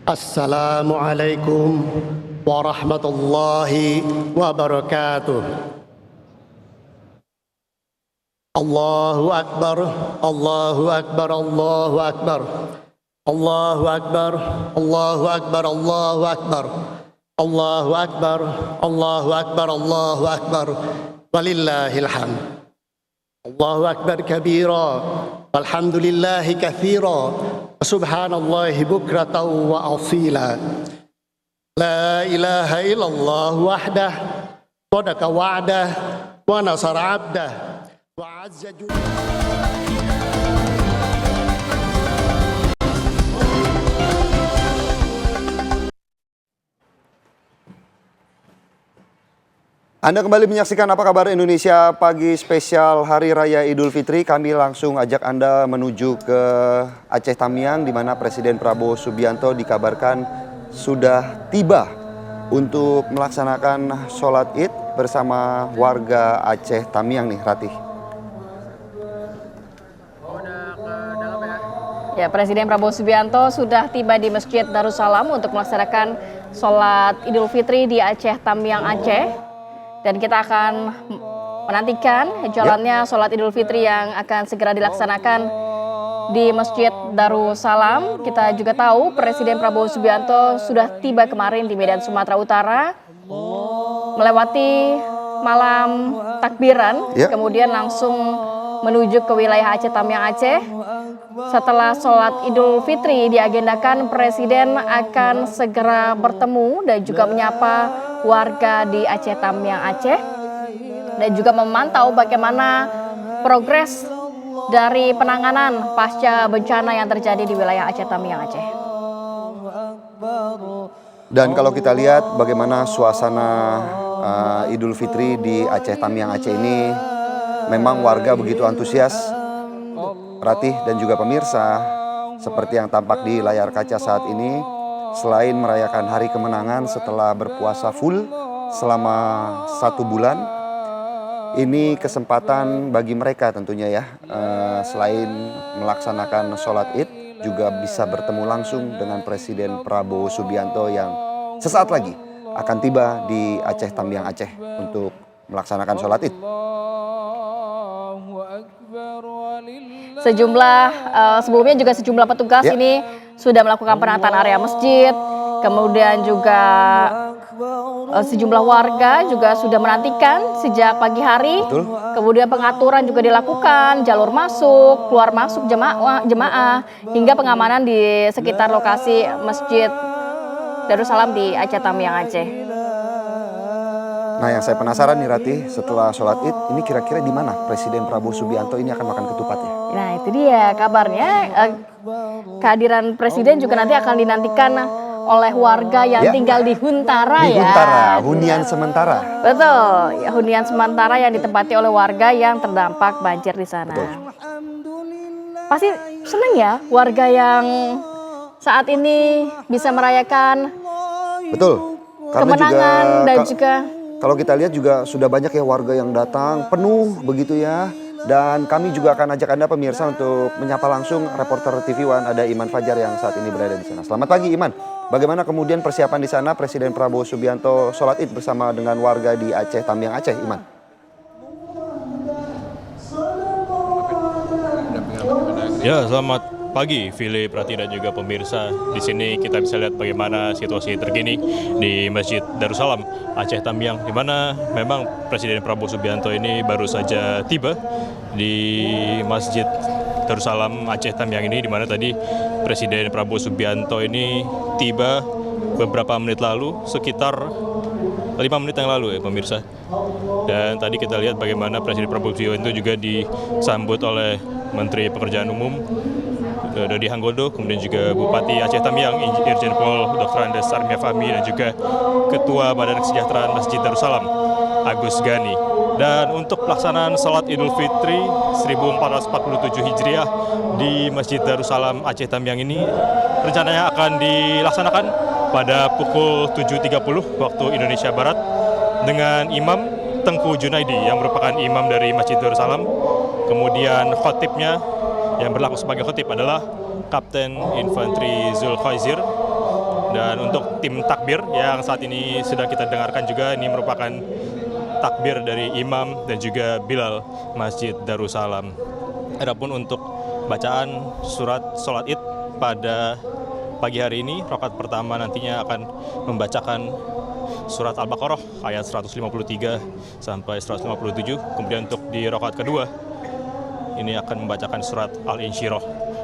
Assalamualaikum warahmatullahi wabarakatuh. Allahu Akbar, Allahu Akbar, Allahu Akbar. Allahu Akbar, Allahu Akbar, Allahu Akbar. Allahu Akbar, Allahu Akbar, Allahu Akbar. Walillahil hamd. Allahu Akbar kabira, walhamdulillahi katsira. Subhanallahi bukratan wa asila. La ilaha illallah wahdah, sadaqa wa'dah, wa nasara 'abdah, wa 'azza Anda kembali menyaksikan Apa Kabar Indonesia Pagi spesial Hari Raya Idul Fitri. Kami langsung ajak Anda menuju ke Aceh Tamiang, di mana Presiden Prabowo Subianto dikabarkan sudah tiba untuk melaksanakan sholat Id bersama warga Aceh Tamiang nih, Ratih. Ya, Presiden Prabowo Subianto sudah tiba di Masjid Darussalam untuk melaksanakan sholat Idul Fitri di Aceh Tamiang, Aceh. Dan kita akan menantikan jalannya sholat Idul Fitri yang akan segera dilaksanakan di Masjid Darussalam. Kita juga tahu Presiden Prabowo Subianto sudah tiba kemarin di Medan, Sumatera Utara, melewati malam takbiran, kemudian langsung menuju ke wilayah Aceh Tamiang, Aceh. Setelah sholat Idul Fitri diagendakan Presiden akan segera bertemu dan juga menyapa warga di Aceh Tamiang, Aceh, dan juga memantau bagaimana progres dari penanganan pasca bencana yang terjadi di wilayah Aceh Tamiang, Aceh. Dan kalau kita lihat bagaimana suasana Idul Fitri di Aceh Tamiang, Aceh ini, memang warga begitu antusias, Ratih dan juga pemirsa, seperti yang tampak di layar kaca saat ini. Selain merayakan hari kemenangan setelah berpuasa full selama 1 bulan, ini kesempatan bagi mereka tentunya ya, selain melaksanakan sholat Id, juga bisa bertemu langsung dengan Presiden Prabowo Subianto yang sesaat lagi akan tiba di Aceh Tamiang, Aceh untuk melaksanakan sholat Id. Sebelumnya juga sejumlah petugas ini sudah melakukan penataan area masjid, kemudian juga sejumlah warga juga sudah menantikan sejak pagi hari. Kemudian pengaturan juga dilakukan, jalur masuk, keluar masuk jemaah, hingga pengamanan di sekitar lokasi Masjid Darussalam di Aceh Tamiang, Aceh. Nah, yang saya penasaran nih Ratih, setelah sholat Id, ini kira-kira di mana Presiden Prabowo Subianto ini akan makan ketupat ya? Nah, itu dia kabarnya. Kehadiran Presiden juga nanti akan dinantikan oleh warga yang tinggal di Huntara di Huntara, hunian sementara. Betul, ya, hunian sementara yang ditempati oleh warga yang terdampak banjir di sana. Betul. Pasti senang ya warga yang saat ini bisa merayakan kemenangan dan juga kalau kita lihat juga sudah banyak ya warga yang datang penuh begitu ya. Dan kami juga akan ajak Anda pemirsa untuk menyapa langsung reporter TV One, ada Iman Fajar yang saat ini berada di sana. Selamat pagi Iman. Bagaimana kemudian persiapan di sana Presiden Prabowo Subianto sholat Id bersama dengan warga di Aceh Tamiang, Aceh, Iman? Ya, selamat pagi, Philip, Rati, dan juga pemirsa. Di sini kita bisa lihat bagaimana situasi terkini di Masjid Darussalam Aceh Tamiang, di mana memang Presiden Prabowo Subianto ini baru saja tiba di Masjid Darussalam Aceh Tamiang ini, di mana tadi Presiden Prabowo Subianto ini tiba beberapa menit lalu, sekitar 5 menit yang lalu ya pemirsa. Dan tadi kita lihat bagaimana Presiden Prabowo Subianto juga disambut oleh Menteri Pekerjaan Umum Dodi Hanggodo, kemudian juga Bupati Aceh Tamiang Irjen Pol Dr. Andes Armia Fahmi, dan juga Ketua Badan Kesejahteraan Masjid Darussalam Agus Gani. Dan untuk pelaksanaan salat Idul Fitri 1447 Hijriah di Masjid Darussalam Aceh Tamiang ini rencananya akan dilaksanakan pada pukul 7.30 waktu Indonesia Barat dengan Imam Tengku Junaidi yang merupakan imam dari Masjid Darussalam. Kemudian khotibnya yang berlaku sebagai khotib adalah Kapten Infanteri Zulkhaizir. Dan untuk tim takbir yang saat ini sedang kita dengarkan juga, ini merupakan takbir dari imam dan juga Bilal Masjid Darussalam. Adapun untuk bacaan surat sholat Id pada pagi hari ini, rakaat pertama nantinya akan membacakan surat Al-Baqarah ayat 153 sampai 157. Kemudian untuk di rakaat kedua ini akan membacakan surat Al-Insyirah.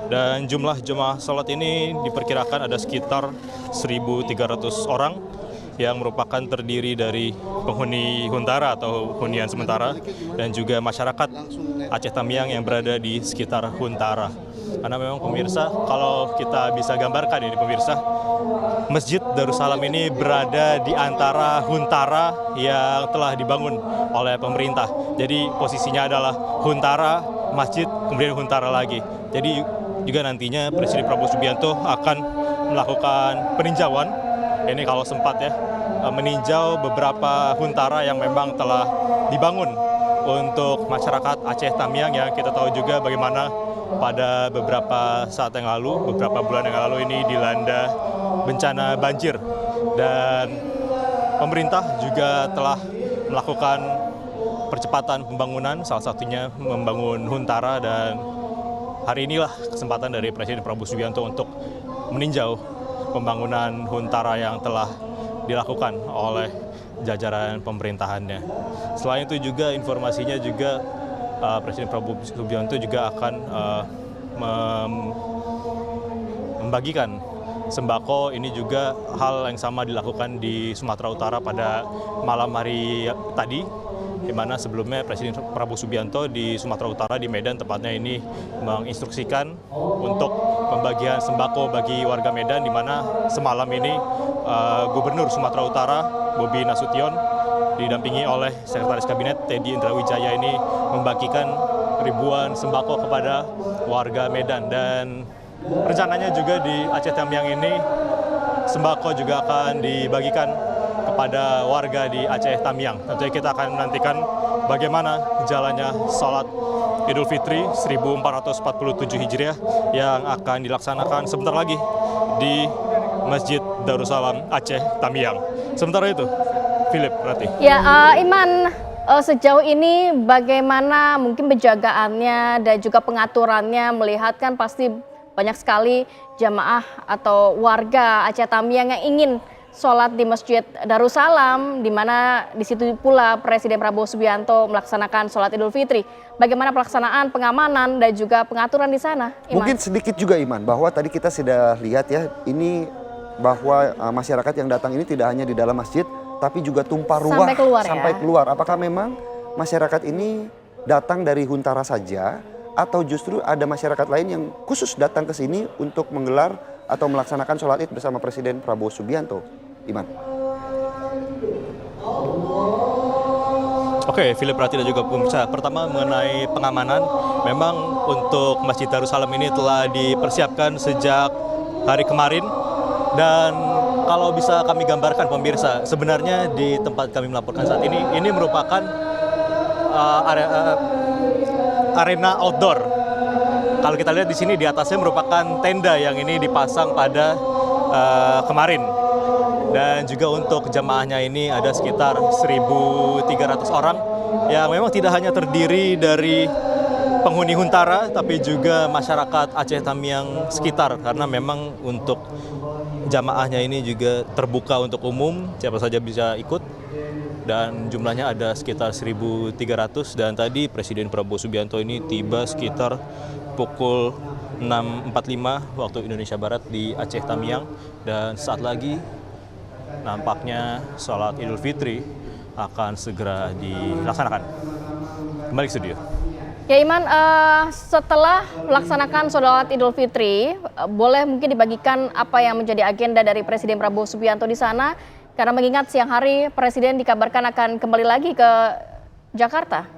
Dan jumlah jemaah salat ini diperkirakan ada sekitar 1.300 orang yang merupakan terdiri dari penghuni Huntara atau hunian sementara dan juga masyarakat Aceh Tamiang yang berada di sekitar Huntara. Karena memang pemirsa, kalau kita bisa gambarkan ini pemirsa, Masjid Darussalam ini berada di antara Huntara yang telah dibangun oleh pemerintah. Jadi posisinya adalah Huntara, masjid, kemudian Huntara lagi. Jadi juga nantinya Presiden Prabowo Subianto akan melakukan peninjauan, ini kalau sempat ya, meninjau beberapa Huntara yang memang telah dibangun untuk masyarakat Aceh Tamiang, yang kita tahu juga bagaimana pada beberapa saat yang lalu, beberapa bulan yang lalu ini dilanda bencana banjir. Dan pemerintah juga telah melakukan percepatan pembangunan, salah satunya membangun Huntara. Dan hari inilah kesempatan dari Presiden Prabowo Subianto untuk meninjau pembangunan Huntara yang telah dilakukan oleh jajaran pemerintahannya. Selain itu juga informasinya juga Presiden Prabowo Subianto juga akan membagikan sembako. Ini juga hal yang sama dilakukan di Sumatera Utara pada malam hari tadi, di mana sebelumnya Presiden Prabowo Subianto di Sumatera Utara, di Medan tepatnya, ini menginstruksikan untuk pembagian sembako bagi warga Medan, di mana semalam ini Gubernur Sumatera Utara Bobi Nasution didampingi oleh Sekretaris Kabinet Teddy Indrawijaya ini membagikan ribuan sembako kepada warga Medan. Dan rencananya juga di Aceh Tamiang ini sembako juga akan dibagikan kepada warga di Aceh Tamiang. Tentunya kita akan menantikan bagaimana jalannya sholat Idul Fitri 1447 Hijriah yang akan dilaksanakan sebentar lagi di Masjid Darussalam Aceh Tamiang. Sementara itu, Philip, Rati. Ya, Iman, sejauh ini bagaimana mungkin penjagaannya dan juga pengaturannya, melihat kan pasti banyak sekali jamaah atau warga Aceh Tamiang yang ingin sholat di Masjid Darussalam, di mana di situ pula Presiden Prabowo Subianto melaksanakan sholat Idul Fitri. Bagaimana pelaksanaan pengamanan dan juga pengaturan di sana, Iman? Mungkin sedikit juga, Iman, bahwa tadi kita sudah lihat ya, ini bahwa masyarakat yang datang ini tidak hanya di dalam masjid, tapi juga tumpah ruah sampai keluar. Apakah memang masyarakat ini datang dari Huntara saja, atau justru ada masyarakat lain yang khusus datang ke sini untuk menggelar atau melaksanakan sholat Id bersama Presiden Prabowo Subianto, Iman? Oke, Philip, Rati, dan juga pemirsa. Pertama mengenai pengamanan, memang untuk Masjid Darussalam ini telah dipersiapkan sejak hari kemarin. Dan kalau bisa kami gambarkan pemirsa, sebenarnya di tempat kami melaporkan saat ini merupakan arena outdoor. Kalau kita lihat di sini, di atasnya merupakan tenda yang ini dipasang pada kemarin. Dan juga untuk jemaahnya ini ada sekitar 1.300 orang yang memang tidak hanya terdiri dari penghuni Huntara tapi juga masyarakat Aceh Tamiang sekitar, karena memang untuk jamaahnya ini juga terbuka untuk umum, siapa saja bisa ikut, dan jumlahnya ada sekitar 1.300. Dan tadi Presiden Prabowo Subianto ini tiba sekitar pukul 6.45 waktu Indonesia Barat di Aceh Tamiang, dan saat lagi nampaknya sholat Idul Fitri akan segera dilaksanakan. Kembali ke studio. Ya Iman, setelah melaksanakan sholat Idul Fitri, boleh mungkin dibagikan apa yang menjadi agenda dari Presiden Prabowo Subianto di sana? Karena mengingat siang hari Presiden dikabarkan akan kembali lagi ke Jakarta.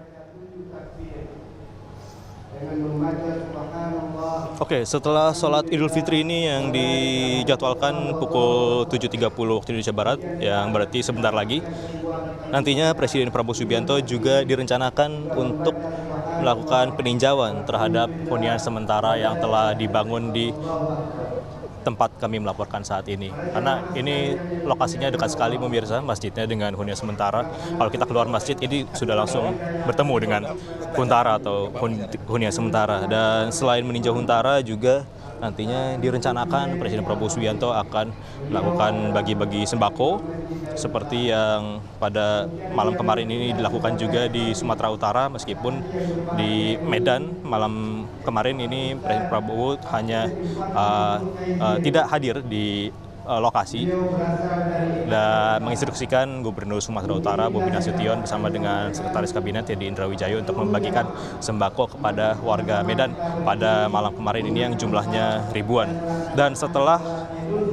Oke, setelah sholat Idul Fitri ini yang dijadwalkan pukul 7.30 waktu Indonesia Barat, yang berarti sebentar lagi, nantinya Presiden Prabowo Subianto juga direncanakan untuk melakukan peninjauan terhadap hunian sementara yang telah dibangun di tempat kami melaporkan saat ini. Karena ini lokasinya dekat sekali pemirsa, masjidnya dengan hunian sementara. Kalau kita keluar masjid ini sudah langsung bertemu dengan huntara atau hunian sementara. Dan selain meninjau huntara juga nantinya direncanakan Presiden Prabowo Subianto akan melakukan bagi-bagi sembako seperti yang pada malam kemarin ini dilakukan juga di Sumatera Utara, meskipun di Medan malam kemarin ini Presiden Prabowo hanya tidak hadir di lokasi dan menginstruksikan Gubernur Sumatera Utara Bobi Nasution bersama dengan Sekretaris Kabinet Yedi Indra Wijayo untuk membagikan sembako kepada warga Medan pada malam kemarin ini yang jumlahnya ribuan. Dan setelah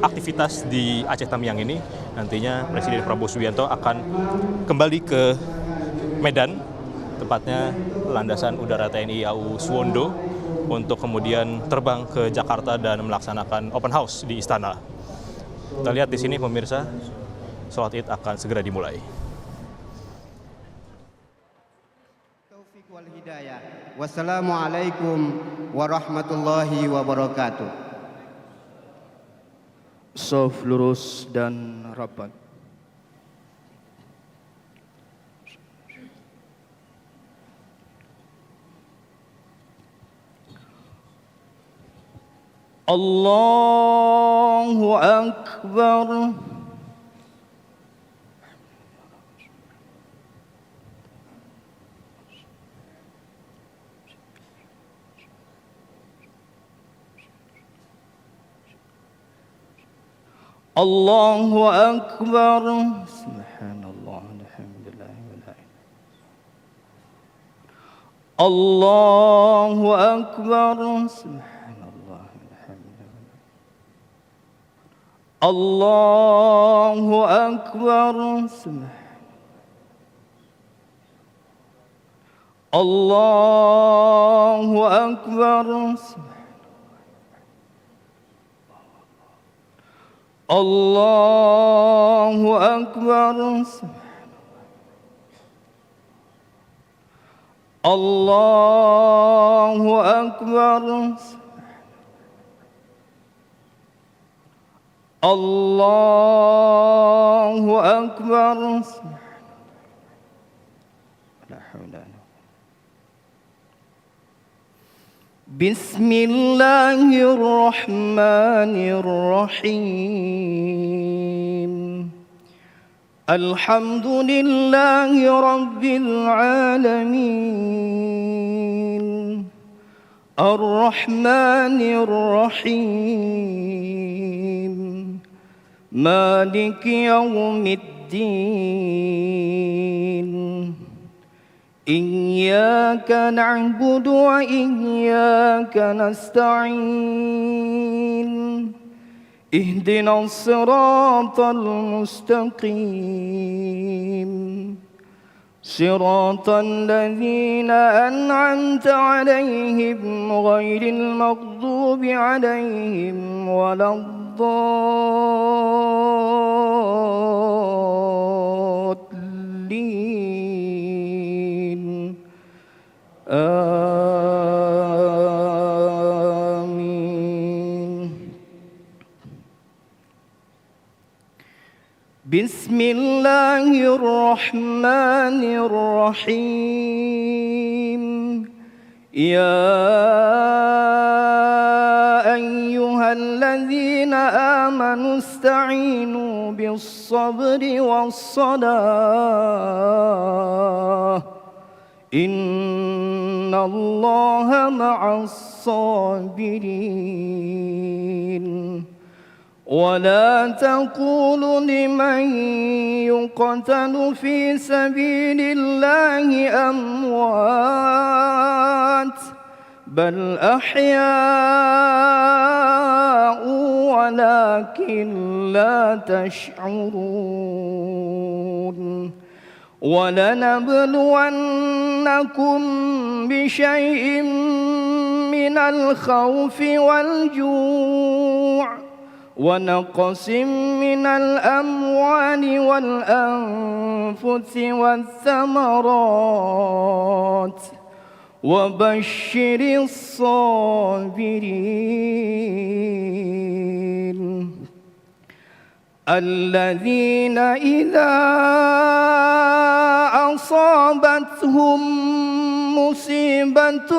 aktivitas di Aceh Tamiang ini, nantinya Presiden Prabowo Subianto akan kembali ke Medan, tepatnya landasan udara TNI AU Suwondo, untuk kemudian terbang ke Jakarta dan melaksanakan open house di Istana. Kita lihat di sini pemirsa, sholat Id akan segera dimulai. Taufik wal hidayah. Wassalamualaikum warahmatullahi wabarakatuh. Shaf lurus dan rapat. Allahu Akbar. Allahu Akbar. Subhanallah, alhamdulillah, wala ilaha. Allahu Akbar. Subhanallah, alhamdulillah. Allahu Akbar. Allahu Akbar. Allahu Akbar. Allahu Akbar. Allahu Akbar. La haula. Bismillahirrahmanirrahim. Alhamdulillahi Rabbil alamin. Ar-Rahmanir-Rahim. Maliki yawmiddin. Iyyaka na'budu wa iyyaka nasta'in. Ihdinas siratal mustaqim. Siratal ladzina an'amta 'alaihim ghairil maghdubi 'alaihim waladdallin. Amin. Bismillahirrahmanirrahim. يا أيها الذين آمنوا استعينوا بالصبر والصلاة إن الله مع الصابرين ولا تقولوا لمن يقتل في سبيل الله أموات بل أحياء ولكن لا تشعرون ولنبلونكم بشيء من الخوف والجوع ونقص من الأموال والأنفس والثمرات وبشر الصابرين الذين إذا أصابتهم مصيبة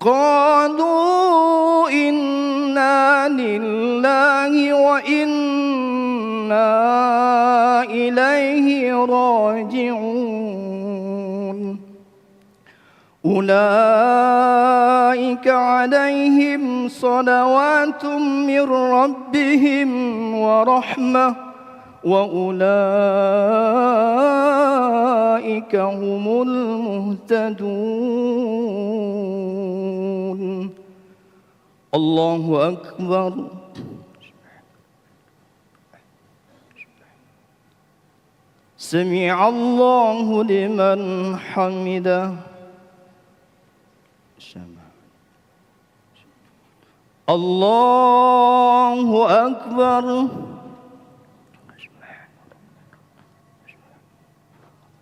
قالوا إنا لله وإنا إليه راجعون أولئك عليهم صلوات من ربهم ورحمة وأولئك هم المهتدون الله أكبر سمع الله لمن حمده الله أكبر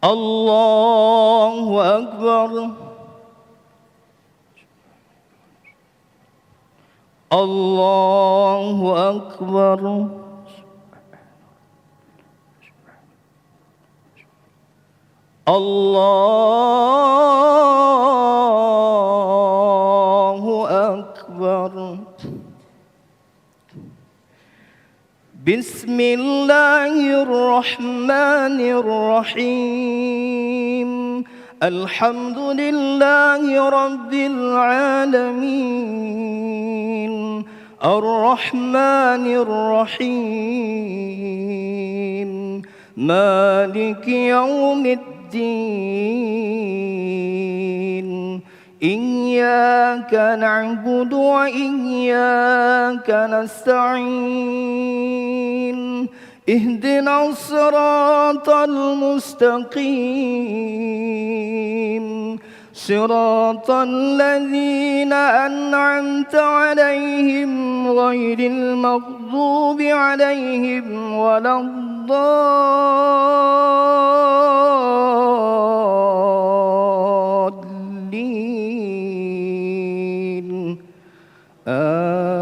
الله أكبر الله أكبر الله أكبر بسم الله الرحمن الرحيم الحمد لله رب العالمين الرحمن الرحيم مالك يوم الدين إياك نعبد وإياك نستعين اهدنا الصراط المستقيم صراط الذين أنعمت عليهم غير المغضوب عليهم ولا الضالين آمين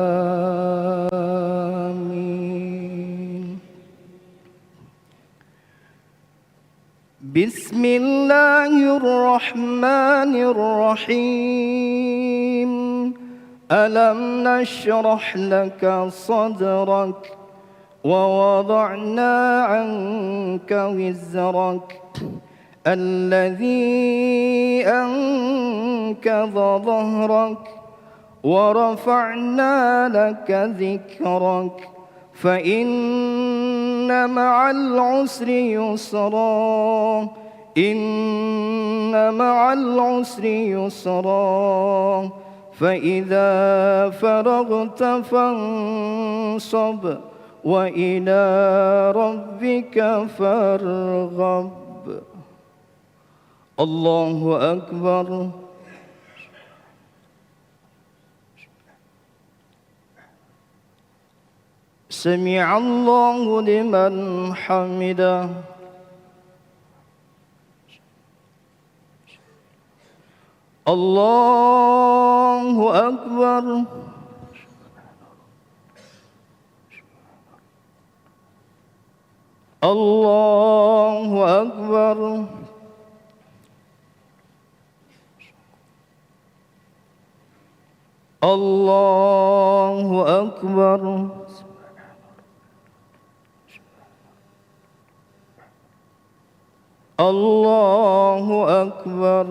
بسم الله الرحمن الرحيم ألم نشرح لك صدرك ووضعنا عنك وزرك الذي أنكض ظهرك ورفعنا لك ذكرك فإن مع العسر يسرا إن مع العسر يسرا فإذا فرغت فانصب وإلى ربك فارغب الله أكبر سمع الله لمن حمده الله أكبر الله أكبر Allahu Akbar. Allahu Akbar.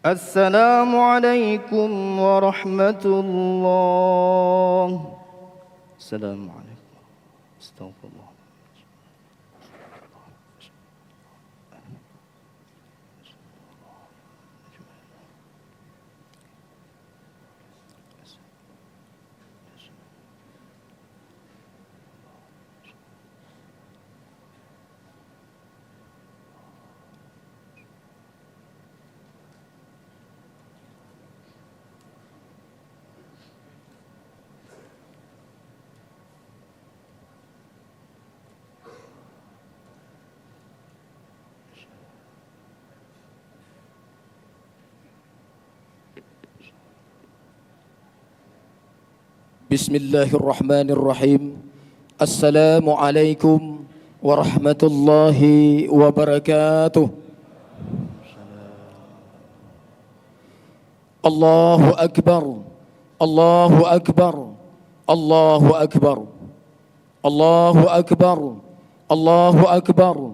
السلام عليكم ورحمة الله. السلام عليكم. استغفر الله. Bismillahirrahmanirrahim. Assalamualaikum warahmatullahi wabarakatuh. Allahu Akbar. Allahu Akbar. Allahu Akbar. Allahu Akbar. Allahu Akbar.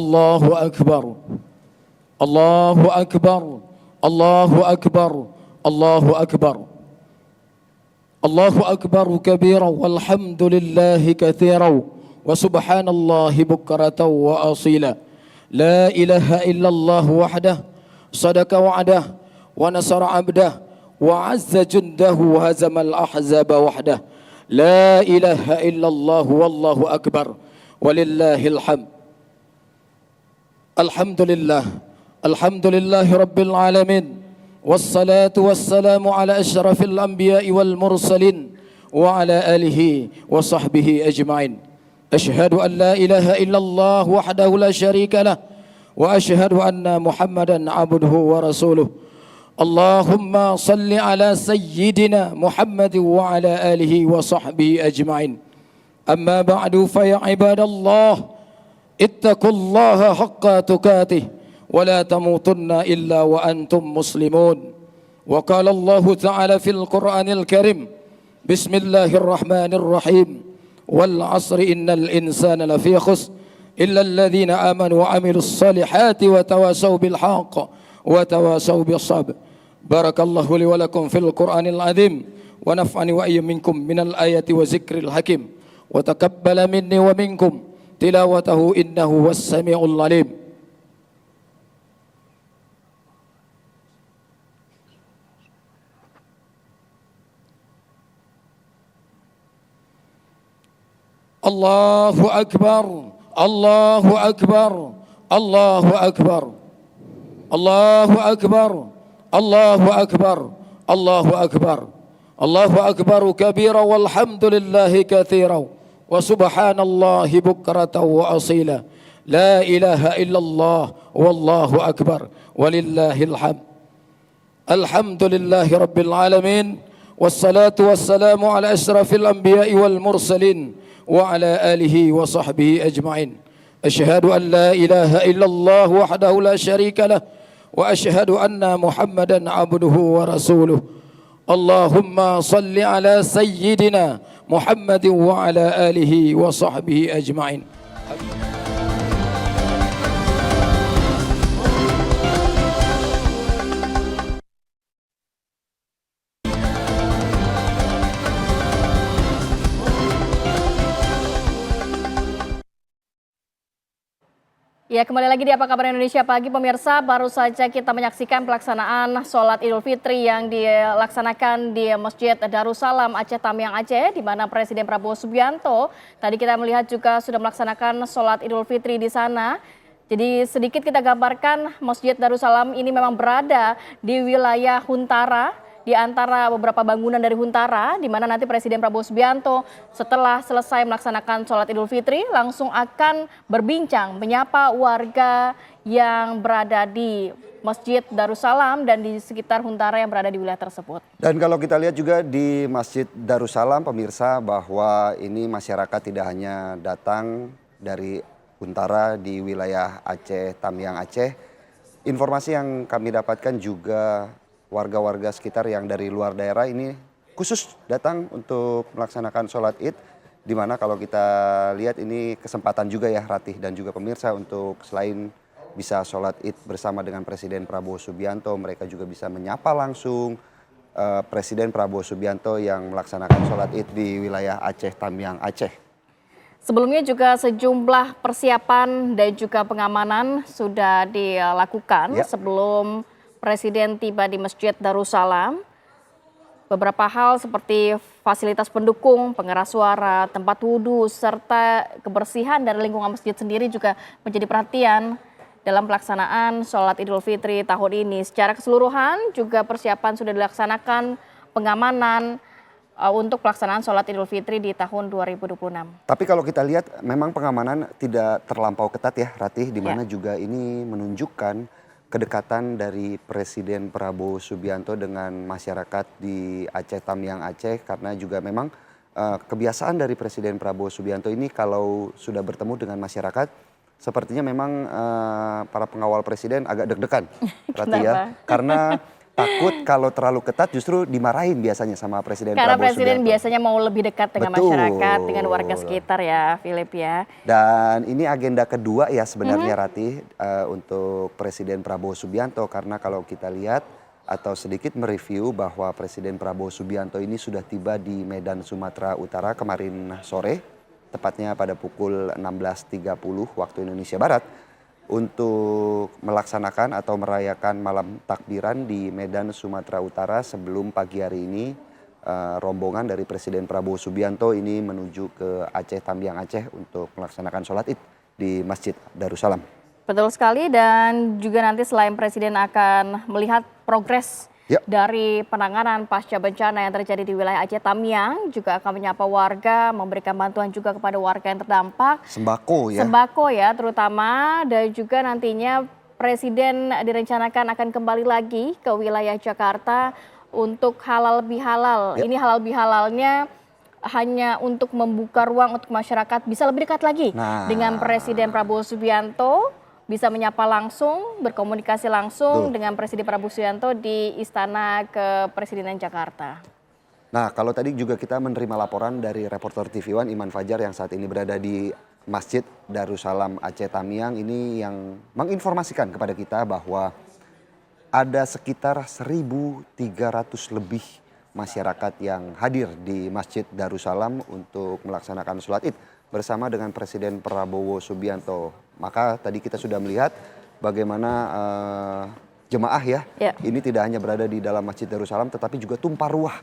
Allahu Akbar. Allahu Akbar. Allahu Akbar. Allahu Akbar. Allahu Akbar kabira walhamdulillahi kathira wa subhanallahi bukratan wa asila. La ilaha illallah wahdah sadaqa wa'dah wa nasara 'abdah wa 'azza jundahu wa hazamal ahzaba wahdah. La ilaha illallah wallahu akbar walillahil hamd. Alhamdulillah. Alhamdulillahi rabbil alamin. Wassalatu wassalamu ala asyrafil anbiya'i wal mursalin wa ala alihi wa sahbihi ajma'in. Ashhadu an la ilaha illallah wahdahu la syarika lah wa ashhadu anna Muhammadan abduhu wa rasuluh. Allahumma salli ala sayyidina Muhammad wa ala alihi wa sahbihi ajma'in. Amma ba'du fa ya ibadallah ittaqullaha haqqa tuqatih ولا تموتن إلا وأنتم مسلمون. وقال الله تعالى في القرآن الكريم بسم الله الرحمن الرحيم والعصر إن الإنسان لفي خسر إلا الذين آمنوا وعملوا الصالحات وتواصوا بالحق وتواصوا بالصبر. بارك الله لي ولكم في القرآن العظيم ونفعني وإياكم منكم من الآيات وذكر الحكيم وتقبل مني ومنكم تلاوته إنه هو السميع العليم. Allahu Akbar, Allahu Akbar, Allahu Akbar, Allahu Akbar, Allahu Akbar, Allahu Akbar, Allahu Akbar kabira walhamdulillahi kathira wa subhanallahi bukratan wa asila. La ilaha illallah wallahu akbar walillahil hamd. Alhamdulillahi rabbil alamin. Wassalatu wassalamu ala asyrafil anbiya'i wal mursalin wa ala alihi wa sahbihi ajma'in. Asyhadu an la ilaha illallah wahdahu la syarika lah wa asyhadu anna Muhammadan abduhu wa rasuluh. Allahumma salli ala sayyidina Muhammadin wa ala alihi wa sahbihi ajma'in. Ya, kembali lagi di Apa Kabar Indonesia Pagi, pemirsa. Baru saja kita menyaksikan pelaksanaan sholat Idul Fitri yang dilaksanakan di Masjid Darussalam Aceh Tamiang Aceh, di mana Presiden Prabowo Subianto tadi kita melihat juga sudah melaksanakan sholat Idul Fitri di sana. Jadi sedikit kita gambarkan, Masjid Darussalam ini memang berada di wilayah Huntara, di antara beberapa bangunan dari Huntara, di mana nanti Presiden Prabowo Subianto setelah selesai melaksanakan sholat Idul Fitri langsung akan berbincang, menyapa warga yang berada di Masjid Darussalam dan di sekitar Huntara yang berada di wilayah tersebut. Dan kalau kita lihat juga di Masjid Darussalam, pemirsa, bahwa ini masyarakat tidak hanya datang dari Huntara di wilayah Aceh Tamiang Aceh. Informasi yang kami dapatkan juga warga-warga sekitar yang dari luar daerah ini khusus datang untuk melaksanakan sholat id, di mana kalau kita lihat ini kesempatan juga ya Ratih dan juga pemirsa untuk selain bisa sholat id bersama dengan Presiden Prabowo Subianto, mereka juga bisa menyapa langsung Presiden Prabowo Subianto yang melaksanakan sholat id di wilayah Aceh Tamiang Aceh. Sebelumnya juga sejumlah persiapan dan juga pengamanan sudah dilakukan sebelum Presiden tiba di Masjid Darussalam. Beberapa hal seperti fasilitas pendukung, pengeras suara, tempat wudhu, serta kebersihan dari lingkungan masjid sendiri juga menjadi perhatian dalam pelaksanaan sholat Idul Fitri tahun ini. Secara keseluruhan juga persiapan sudah dilaksanakan, pengamanan untuk pelaksanaan sholat Idul Fitri di tahun 2026. Tapi kalau kita lihat memang pengamanan tidak terlampau ketat ya Ratih, di mana juga ini menunjukkan kedekatan dari Presiden Prabowo Subianto dengan masyarakat di Aceh Tamiang Aceh, karena juga memang kebiasaan dari Presiden Prabowo Subianto ini kalau sudah bertemu dengan masyarakat sepertinya memang para pengawal presiden agak deg-degan Ratih ya, karena takut kalau terlalu ketat justru dimarahin biasanya sama Presiden Karena Prabowo Presiden Subianto. biasanya mau lebih dekat dengan masyarakat, dengan warga sekitar ya Philip ya. Dan ini agenda kedua ya sebenarnya Ratih untuk Presiden Prabowo Subianto, karena kalau kita lihat atau sedikit mereview bahwa Presiden Prabowo Subianto ini sudah tiba di Medan Sumatera Utara kemarin sore, tepatnya pada pukul 16.30 waktu Indonesia Barat, untuk melaksanakan atau merayakan malam takbiran di Medan Sumatera Utara. Sebelum pagi hari ini rombongan dari Presiden Prabowo Subianto ini menuju ke Aceh Tamiang Aceh untuk melaksanakan sholat id di Masjid Darussalam. Betul sekali, dan juga nanti selain Presiden akan melihat progres dari penanganan pasca bencana yang terjadi di wilayah Aceh Tamiang, juga akan menyapa warga, memberikan bantuan juga kepada warga yang terdampak. Sembako ya. Sembako ya terutama, dan juga nantinya Presiden direncanakan akan kembali lagi ke wilayah Jakarta untuk halal bihalal. Ini halal bihalalnya hanya untuk membuka ruang untuk masyarakat bisa lebih dekat lagi dengan Presiden Prabowo Subianto, bisa menyapa langsung, berkomunikasi langsung dengan Presiden Prabowo Subianto di Istana Kepresidenan Jakarta. Nah, kalau tadi juga kita menerima laporan dari reporter TV One Iman Fajar yang saat ini berada di Masjid Darussalam Aceh Tamiang ini, yang menginformasikan kepada kita bahwa ada sekitar 1.300 lebih masyarakat yang hadir di Masjid Darussalam untuk melaksanakan sholat id bersama dengan Presiden Prabowo Subianto. Maka tadi kita sudah melihat bagaimana jemaah ya, ini tidak hanya berada di dalam Masjid Darussalam tetapi juga tumpah ruah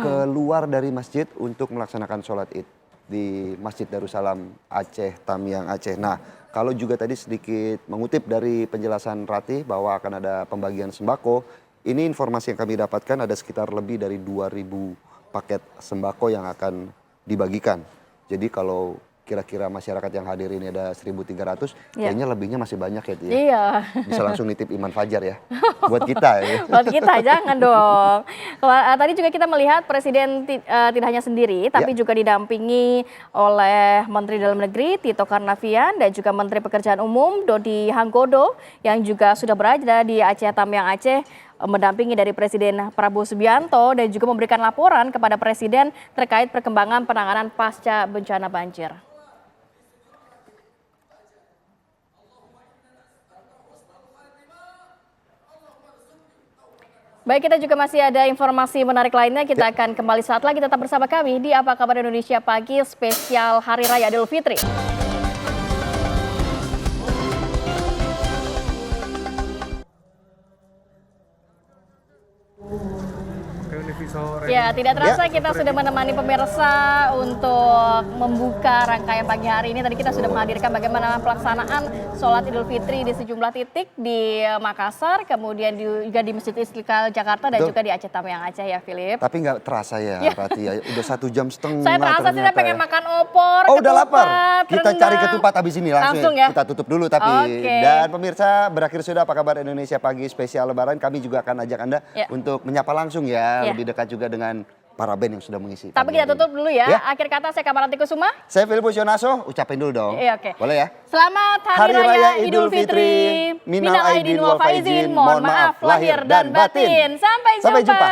keluar dari masjid untuk melaksanakan sholat id di Masjid Darussalam Aceh Tamiang Aceh. Nah, kalau juga tadi sedikit mengutip dari penjelasan Ratih bahwa akan ada pembagian sembako, ini informasi yang kami dapatkan ada sekitar lebih dari 2.000 paket sembako yang akan dibagikan. Jadi kalau kira-kira masyarakat yang hadir ini ada 1.300, kayaknya lebihnya masih banyak ya Tia. Iya. Bisa langsung nitip Iman Fajar ya, buat kita ya. Buat kita, jangan dong. Tadi juga kita melihat Presiden tidak hanya sendiri, tapi juga didampingi oleh Menteri Dalam Negeri Tito Karnavian dan juga Menteri Pekerjaan Umum Dodi Hanggodo yang juga sudah berada di Aceh Tamiang Aceh, mendampingi dari Presiden Prabowo Subianto dan juga memberikan laporan kepada Presiden terkait perkembangan penanganan pasca bencana banjir. Baik, kita juga masih ada informasi menarik lainnya. Kita akan kembali saat lagi, tetap bersama kami di Apa Kabar Indonesia Pagi spesial Hari Raya Idul Fitri. sore. Ya, tidak terasa kita sudah menemani pemirsa untuk membuka rangkaian pagi hari ini. Tadi kita sudah menghadirkan bagaimana pelaksanaan sholat Idul Fitri di sejumlah titik di Makassar, kemudian juga di Masjid Istiqlal Jakarta dan juga di Aceh Tamiang Aceh ya, Philip. Tapi nggak terasa ya, Rati ya. Udah 1 jam setengah. Saya terasa sih, saya pengen makan opor, Oh, udah lapar. Kita rendang. cari ketupat habis ini langsung ya. Kita tutup dulu tapi. Dan pemirsa, berakhir sudah apa kabar Indonesia Pagi spesial Lebaran. Kami juga akan ajak Anda untuk menyapa langsung ya, lebih dekat juga dengan para band yang sudah mengisi. Tapi kita tutup dulu ya. Akhir kata saya Kamaranti Kusuma. Saya Filipus Yonaso, ucapin dulu dong. Boleh ya? Selamat Hari Raya Idul Fitri. Minal aidin wal faizin. Mohon maaf lahir dan batin. Sampai jumpa.